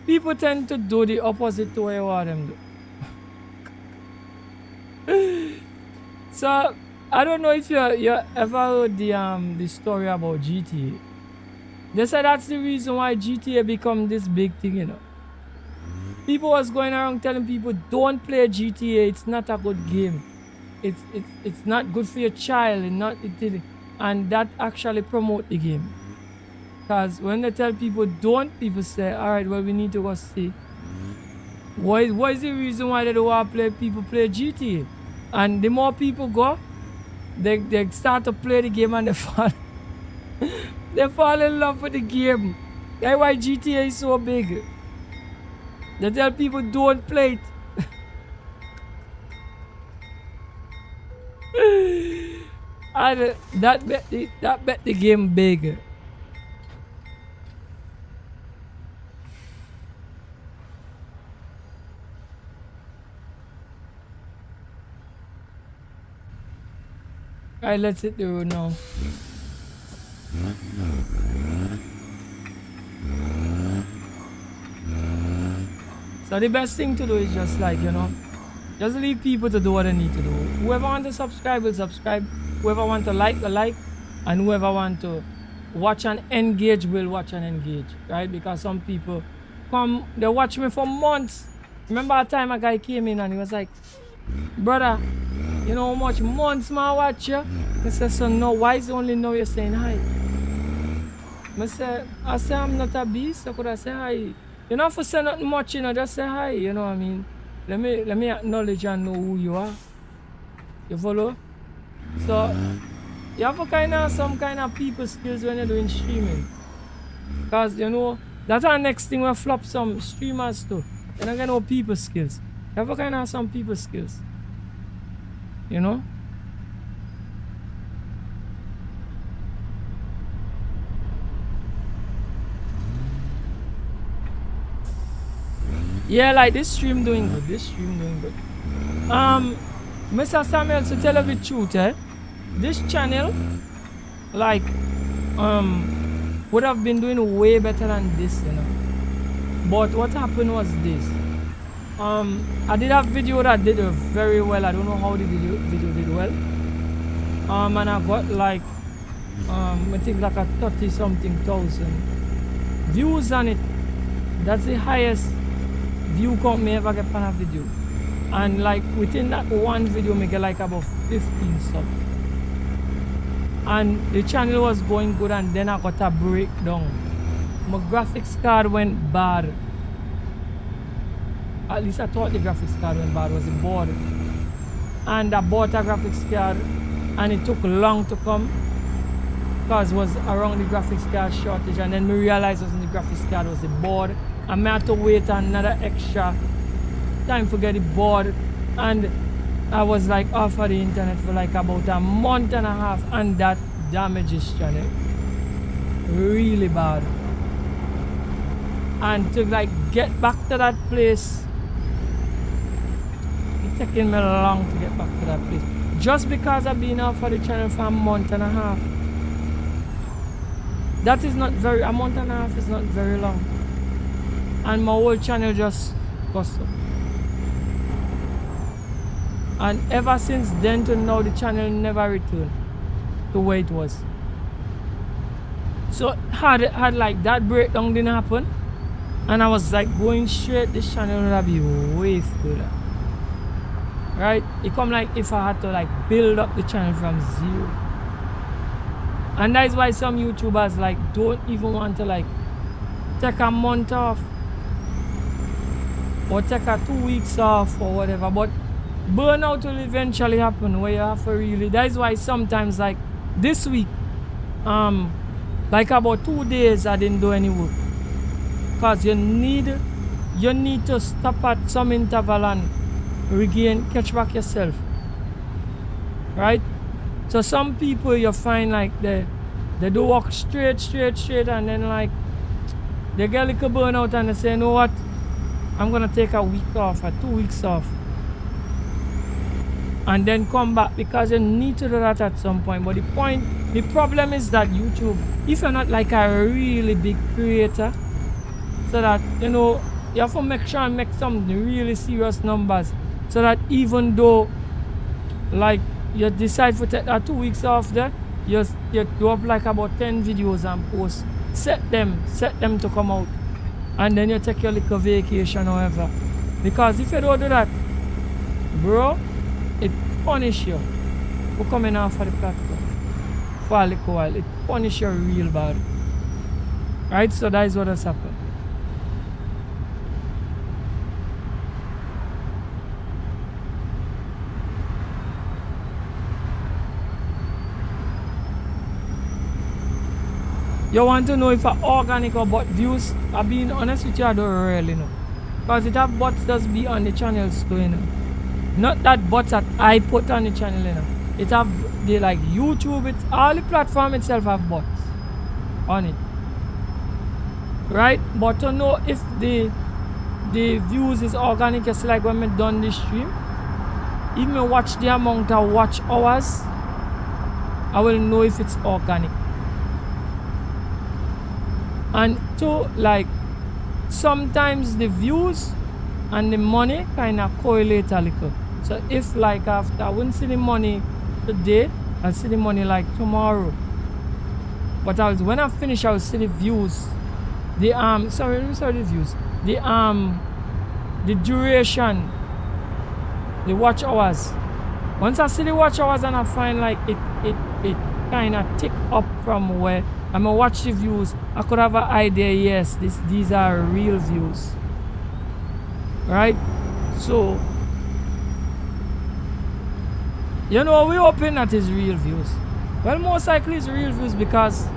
People tend to do the opposite to what you want them do. So I don't know if you ever heard the story about GTA. They said that's the reason why GTA become this big thing, you know. People was going around telling people don't play GTA, it's not a good game. It's not good for your child and that actually promote the game. Because when they tell people don't, people say, alright, well we need to go see. What is the reason why they don't want people play GTA? And the more people go, they start to play the game and they fall in love with the game. That's why GTA is so big. They tell people don't play it. And that bet the game big. Alright, let's hit the road now. So the best thing to do is just like, you know, just leave people to do what they need to do. Whoever want to subscribe will subscribe. Whoever want to like will like. And whoever want to watch and engage will watch and engage. Right? Because some people come, they watch me for months. Remember a time a guy came in and he was like, brother, you know how much months I watch you? I said, so no, why is it only now you're saying hi? I say I'm not a beast, so could I say hi? You don't have to say nothing much, you know, just say hi, you know what I mean? Let me acknowledge and know who you are. You follow? So you have to some kind of people skills when you're doing streaming. Because you know, that's our next thing will flop some streamers too. You're not gonna know people skills. You have to some people skills. You know? Yeah, like this stream doing good. Mr. Samuel, to tell you the truth, this channel, like, would have been doing way better than this, you know. But what happened was this. I did a video that did very well. I don't know how the video did well. And I got like, I think like a 30 something thousand views on it. That's the highest view count me ever get on a video. And like within that one video, me get like about 15 subs. And the channel was going good, and then I got a breakdown. My graphics card went bad. At least I thought the graphics card went bad, was the board. And I bought a graphics card and it took long to come because it was around the graphics card shortage, and then we realized it wasn't the graphics card, it was the board. And I had to wait another extra time to get the board, and I was like off of the internet for like about a month and a half, and that damages channel really bad. And to like get back to that place, it's taking me long to get back to that place, just because I've been off of the channel for a month and a half. That is not very, a month and a half is not very long, and my whole channel just cost up. And ever since then to now, the channel never returned to where it was. So had like that breakdown didn't happen, and I was like going straight, this channel would have been way further. Right? It come like if I had to like build up the channel from zero. And that's why some YouTubers like don't even want to like take a month off or take a 2 weeks off or whatever. But burnout will eventually happen where you have to really. That's why sometimes like this week, like about 2 days I didn't do any work. Because you need to stop at some interval and catch back yourself. Right? So some people you find like they do walk straight, and then like they get a little burnout and they say, you know what, I'm gonna take a week off or 2 weeks off and then come back, because you need to do that at some point. But the problem is that YouTube, if you're not like a really big creator, so that you know you have to make sure and make some really serious numbers, so that even though like you decide to take 2 weeks off there, you do up like about 10 videos and post, set them to come out, and then you take your little vacation or whatever. Because if you don't do that, bro, it punish you for coming off of the platform for a little while. It punish you real bad. Right? So that is what has happened. You want to know if I organic or bot views? I've been honest with you, I don't really know. Because it have bots does be on the channels too, you know. Not that bots that I put on the channel, you know. It have, they like YouTube, it's all the platform itself have bots on it. Right? But to know if the views is organic, just like when I done this stream, if I watch the amount of watch hours, I will know if it's organic. And so like sometimes the views and the money kind of correlate a little. So if like after I wouldn't see the money today, I'll see the money like tomorrow. But when I finish, I'll see the views. The the views. The duration, the watch hours. Once I see the watch hours and I find like it kind of tick up from where I'm gonna watch the views, I could have an idea, yes, these are real views. Right? So you know, we hoping that is real views. Well, most likely it's real views, because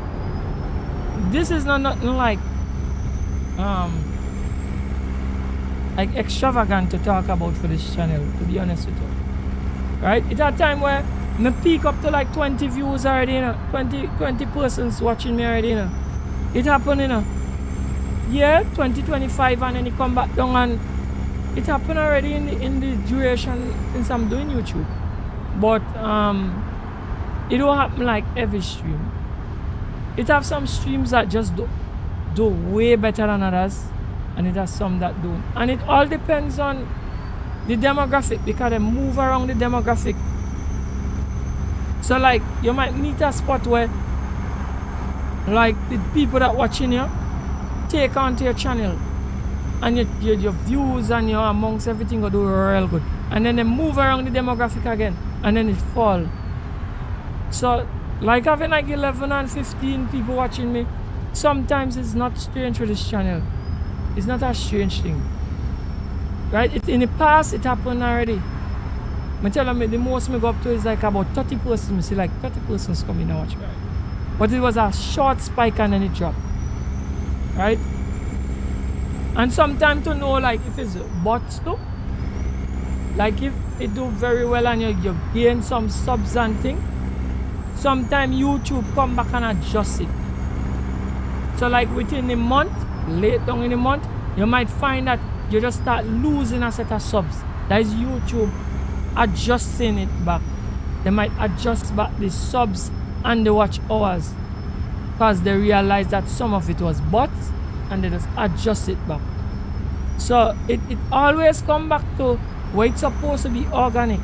this is not nothing like extravagant to talk about for this channel, to be honest with you. Right? It's a time where I peak up to like 20 views already, you know. 20 persons watching me already, you know. It happened, you know. Yeah, 25, and then it come back down, and it happened already in the duration since I'm doing YouTube. But it don't happen like every stream. It have some streams that just do way better than others, and it has some that don't. And it all depends on the demographic, because they move around the demographic. So like you might meet a spot where like the people that watching you take onto your channel, and your views and your amongst everything will do real good, and then they move around the demographic again, and then it fall. So like having like 11 and 15 people watching me, sometimes it's not strange for this channel. It's not a strange thing, right? In the past it happened already. I tell them the most I go up to is like about 30 persons. I see like 30 persons coming and watch me, right? But it was a short spike and then it dropped, right? And sometimes to know like if it's bots too, like if it do very well and you gain some subs and thing, sometimes YouTube come back and adjust it. So like within a month, late down in the month, you might find that you just start losing a set of subs. That is YouTube adjusting it back. They might adjust back the subs and the watch hours, because they realize that some of it was bots and they just adjust it back. So it always come back to where it's supposed to be organic.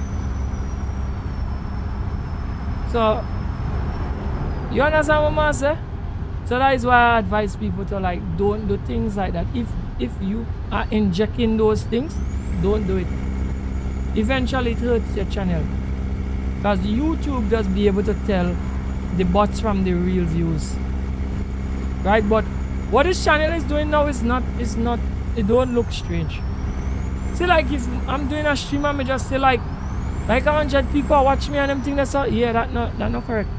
So you understand what I'm saying? So that is why I advise people to like don't do things like that. If you are injecting those things, don't do it. Eventually it hurts your channel, because YouTube does be able to tell the bots from the real views, right? But what this channel is doing now is not, it don't look strange. See, like if I'm doing a stream and I just say like 100 people watch me and them think that's all, yeah, that not correct.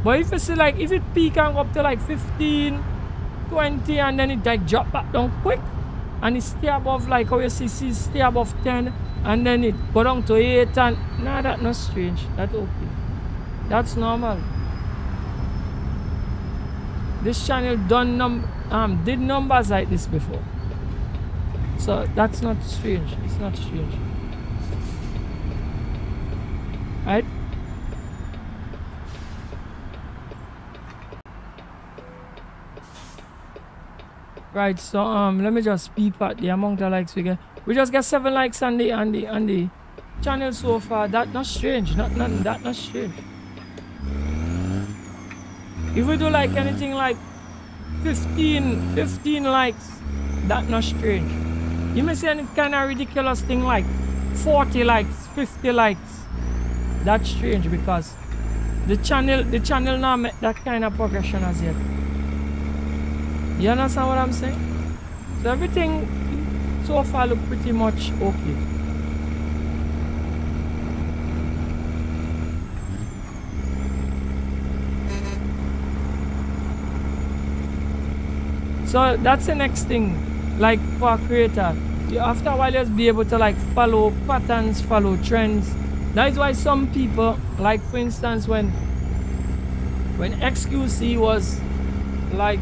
But if you see like if it peak and go up to like 15, 20 and then it like drop back down quick and it stay above, like how you see stay above 10 and then it go down to 8 and nah, that's not strange. That's okay. That's normal. This channel did numbers like this before. So that's not strange. It's not strange. Right? Right, so let me just peep at the amount of likes we get. We just get 7 likes on the channel so far. That's not strange. That's not strange. If we do like anything like 15 likes, that's not strange. You may see any kind of ridiculous thing like 40 likes, 50 likes. That's strange, because the channel now make that kind of progression as yet. You understand what I'm saying? So everything so far look pretty much okay. So that's the next thing, like for a creator. After a while you'll be able to like follow patterns, follow trends. That is why some people, like for instance when XQC was like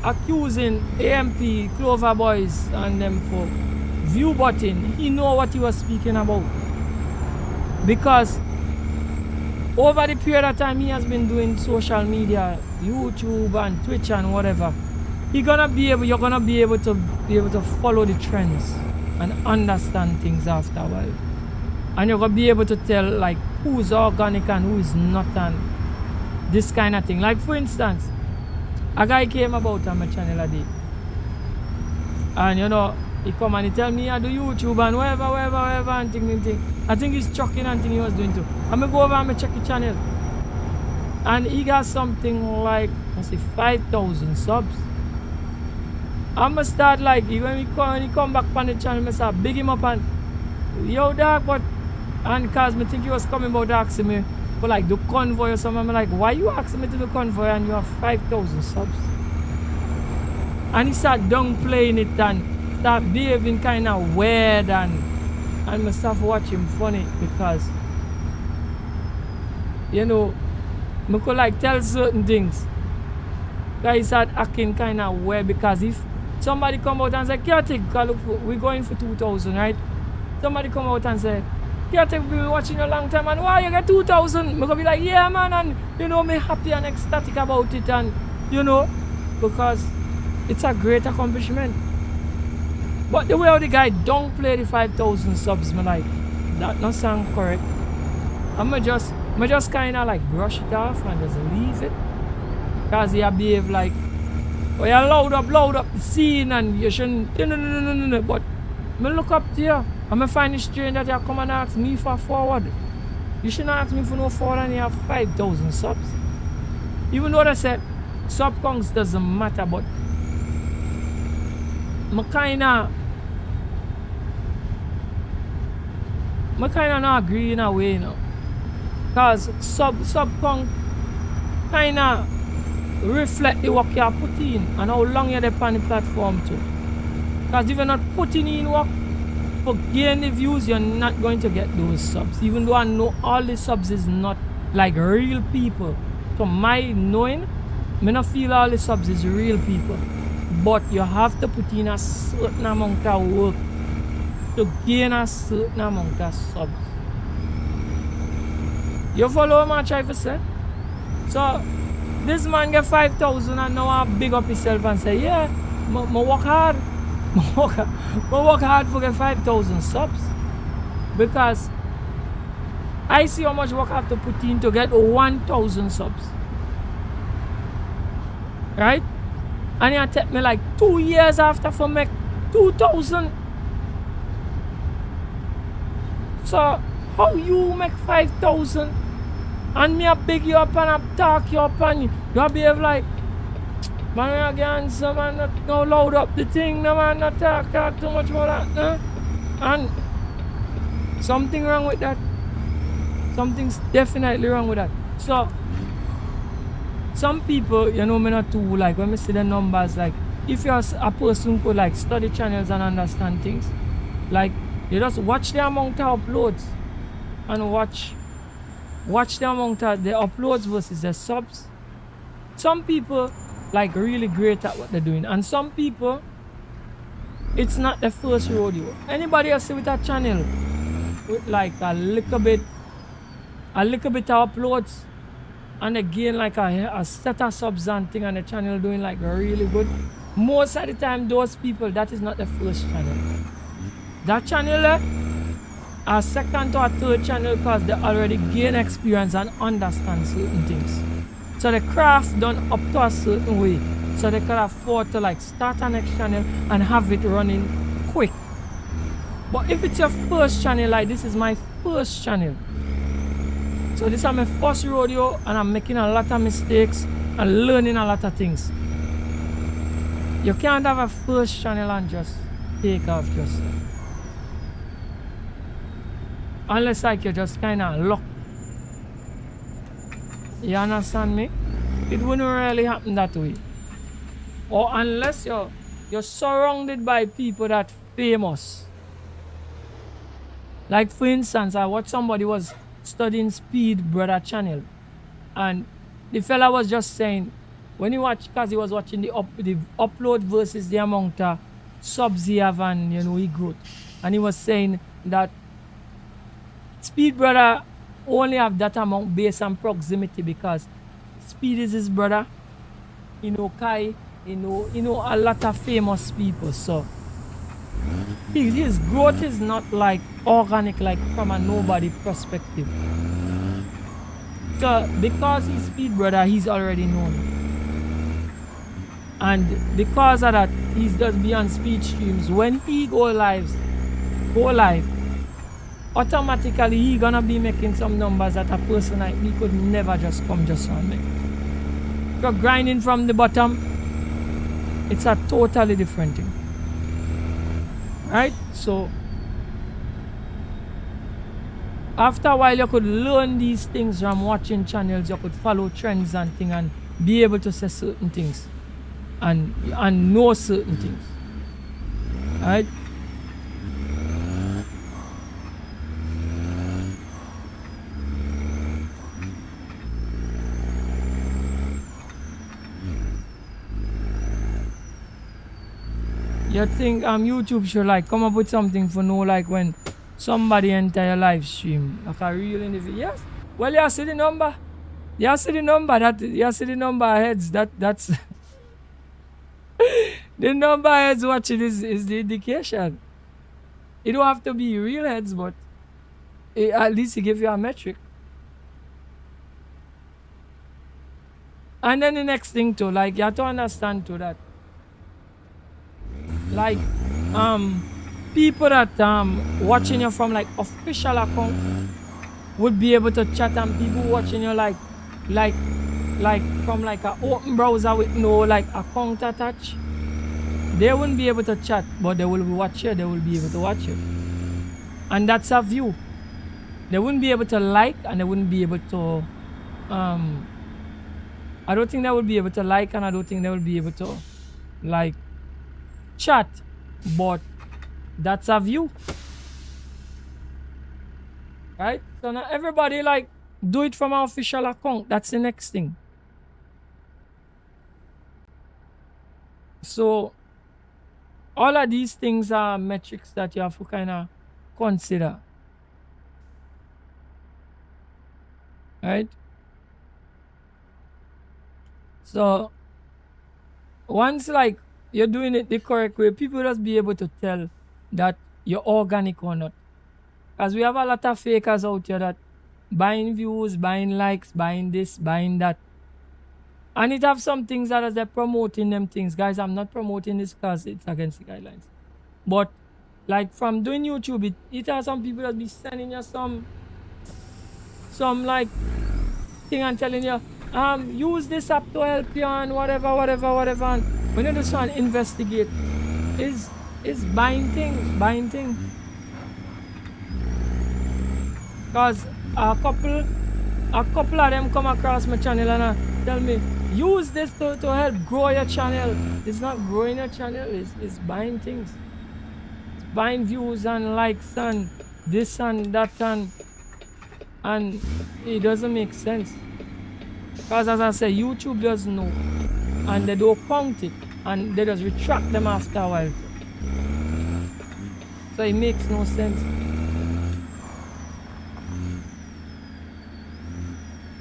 accusing AMP, Clover Boys and them for view button, he know what he was speaking about, because over the period of time he has been doing social media, YouTube and Twitch and whatever, you're gonna be able to follow the trends and understand things after a while, and you're gonna be able to tell like who's organic and who is not, and this kind of thing. Like for instance, a guy came about on my channel a day, and you know, he come and he tell me I do YouTube and whatever and thing. I think he's chucking and thing he was doing too. I'm gonna go over and check the channel, and he got something like, I say 5,000 subs. I'm gonna start like, when he come back on the channel, I start big him up and yo dog, but, and cause me think he was coming about asking me for like do convoy or something. I'm like, why you asking me to do convoy and you have 5,000 subs? And he start downplaying it and start behaving kind of weird, and I start watching funny, because you know, I could like tell certain things. Guys start acting kind of weird, because if somebody come out and say, Kyatik, look, we're going for 2,000, right? somebody come out and say, yeah, we've been watching a long time and why you get 2,000? I'm gonna be like, yeah man, and you know, me happy and ecstatic about it, and you know, because it's a great accomplishment. But the way how the guy don't play the 5,000 subs, me like, that not sound correct. And I just kinda like brush it off and just leave it. Cause he behave like, oh, you loud up the scene and you shouldn't, no. But me look up to you and I find it strange that you come and ask me for forward. You shouldn't ask me for no forward and you have 5,000 subs. Even though they said sub counts doesn't matter, but I kinda not agree in a way, you know. Cause sub count kinda reflect the work you have put in and how long you're there on the platform too. Because if you're not putting in work for gain the views, you're not going to get those subs. Even though I know all the subs is not like real people. So my knowing, I not feel all the subs is real people. But you have to put in a certain amount of work to gain a certain amount of subs. You follow what I'm trying to say? So this man get 5,000 and now I big up himself and say, yeah, I work hard. I work hard for get 5,000 subs. Because I see how much work I have to put in to get 1,000 subs. Right? And it take me like 2 years after for make 2,000. So how you make 5,000? And me I big you up and I talk you up and you behave like, man, again, so man, not no loud up the thing, no man, not talk too much about that, no? And something wrong with that. Something's definitely wrong with that. So some people, you know, me not too like when me see the numbers, like if you're a person who like study channels and understand things, like you just watch the amount of uploads and watch the amount of the uploads versus the subs. Some people like really great at what they're doing, and some people it's not the first rodeo. Anybody else with a channel with like a little bit of uploads and again like a set of subs and thing and the channel doing like really good, most of the time those people, that is not the first channel. That channel a second or a third channel because they already gain experience and understand certain things. So the craft done up to a certain way. So they can afford to like start a next channel and have it running quick. But if it's your first channel, like this is my first channel. So this is my first rodeo and I'm making a lot of mistakes and learning a lot of things. You can't have a first channel and just take off just. Unless like you just kind of luck. You understand me? It wouldn't really happen that way. Or unless you're surrounded by people that famous. Like for instance, I watched somebody was studying Speed Brother channel, and the fella was just saying when he watched, because he was watching the upload versus the amount of subs he have and you know he growth, and he was saying that Speed Brother only have that amount based on proximity because Speed is his brother. You know Kai, you know a lot of famous people. So his growth is not like organic, like from a nobody perspective. So because he's Speed Brother, he's already known. And because of that, he's just beyond speed streams. When he go live, automatically he gonna be making some numbers that a person like me could never just come just on make. If you're grinding from the bottom, it's a totally different thing. Right? So after a while you could learn these things from watching channels, you could follow trends and things and be able to say certain things and know certain things. Right? You think YouTube should like come up with something for know like when somebody enter your live stream, like a real individual. Yes. Well, you see the number. You see the number that you see the number of heads. That's the number of heads watching is the indication. It don't have to be real heads, but at least it give you a metric. And then the next thing too, like you have to understand too that like people that watching you from like official account would be able to chat, and people watching you like from like an open browser with no like account attached, they wouldn't be able to chat, but they will watch you, they will be able to watch you. And that's a view. They wouldn't be able to like, and they wouldn't be able to I don't think they would be able to like, and I don't think they will be able to like chat, but that's a view, right? So now everybody like do it from our official account. That's the next thing. So all of these things are metrics that you have to kind of consider, right? So once like you're doing it the correct way, people just be able to tell that you're organic or not. As we have a lot of fakers out here that buying views, buying likes, buying this, buying that. And it have some things that as they're promoting them things. Guys, I'm not promoting this because it's against the guidelines. But like from doing YouTube, it has some people that be sending you some like thing and telling you, use this app to help you and whatever. And when you just want to investigate, is buying things. Because a couple of them come across my channel and tell me, use this to help grow your channel. It's not growing your channel, it's buying things. It's buying views and likes and this and that, and it doesn't make sense. Because as I say, YouTube doesn't know, and they don't count it, and they just retract them after a while. So it makes no sense.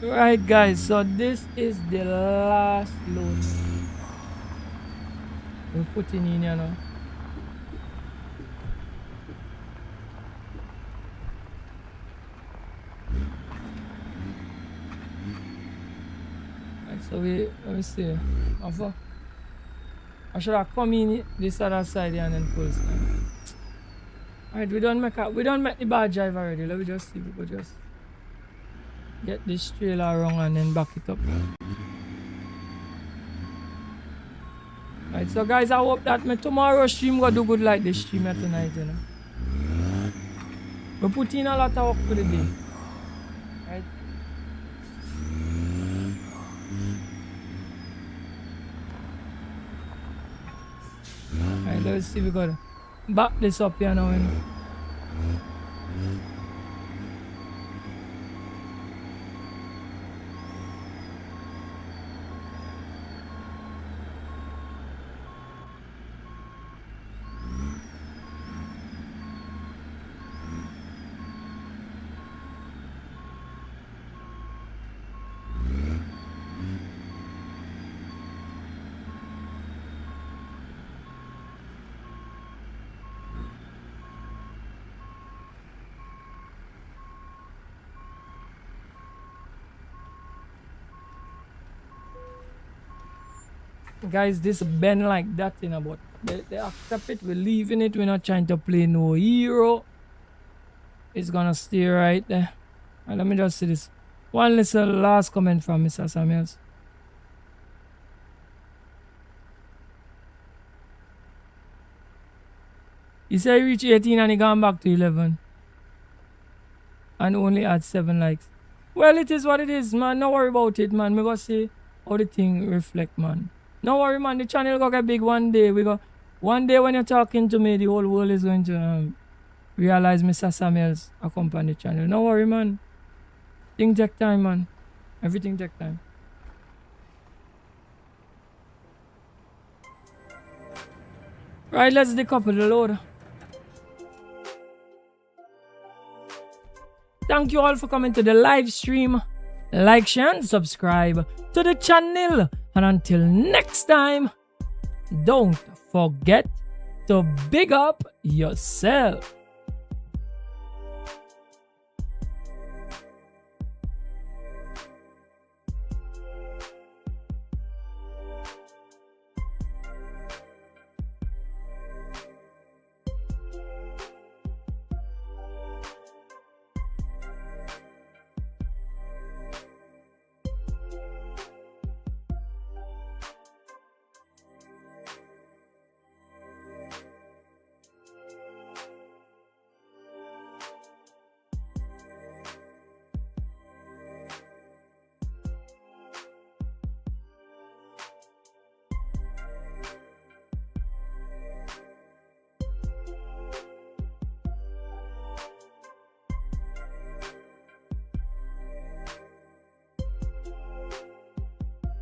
Right guys, so this is the last load we're putting in here now. Right, so let me see. I should have come in this other side here and then pull some. Alright, we don't make the bar drive already. Let me just see if we could just get this trailer wrong and then back it up. Right, so guys, I hope that my tomorrow stream will do good like this stream here tonight, you know. We put in a lot of work for the day. Right? Alright, let's see if we got back this up here now, you know. Guys, this bend like that, you know, but they accept it. We're leaving it. We're not trying to play no hero. It's gonna stay right there. And let me just see this. One little last comment from Mr. Samuels. He said he reached 18 and he gone back to 11. And only had 7 likes. Well, it is what it is, man. No worry about it, man. We gonna see how the thing reflect, man. No worry, man. The channel gonna get big one day. One day when you're talking to me, the whole world is going to realize Mr. Samuels accompany the channel. No worry, man. Things take time, man. Everything take time. Right, let's decouple the load. Thank you all for coming to the live stream. Like, share, and subscribe to the channel. And until next time, don't forget to big up yourself.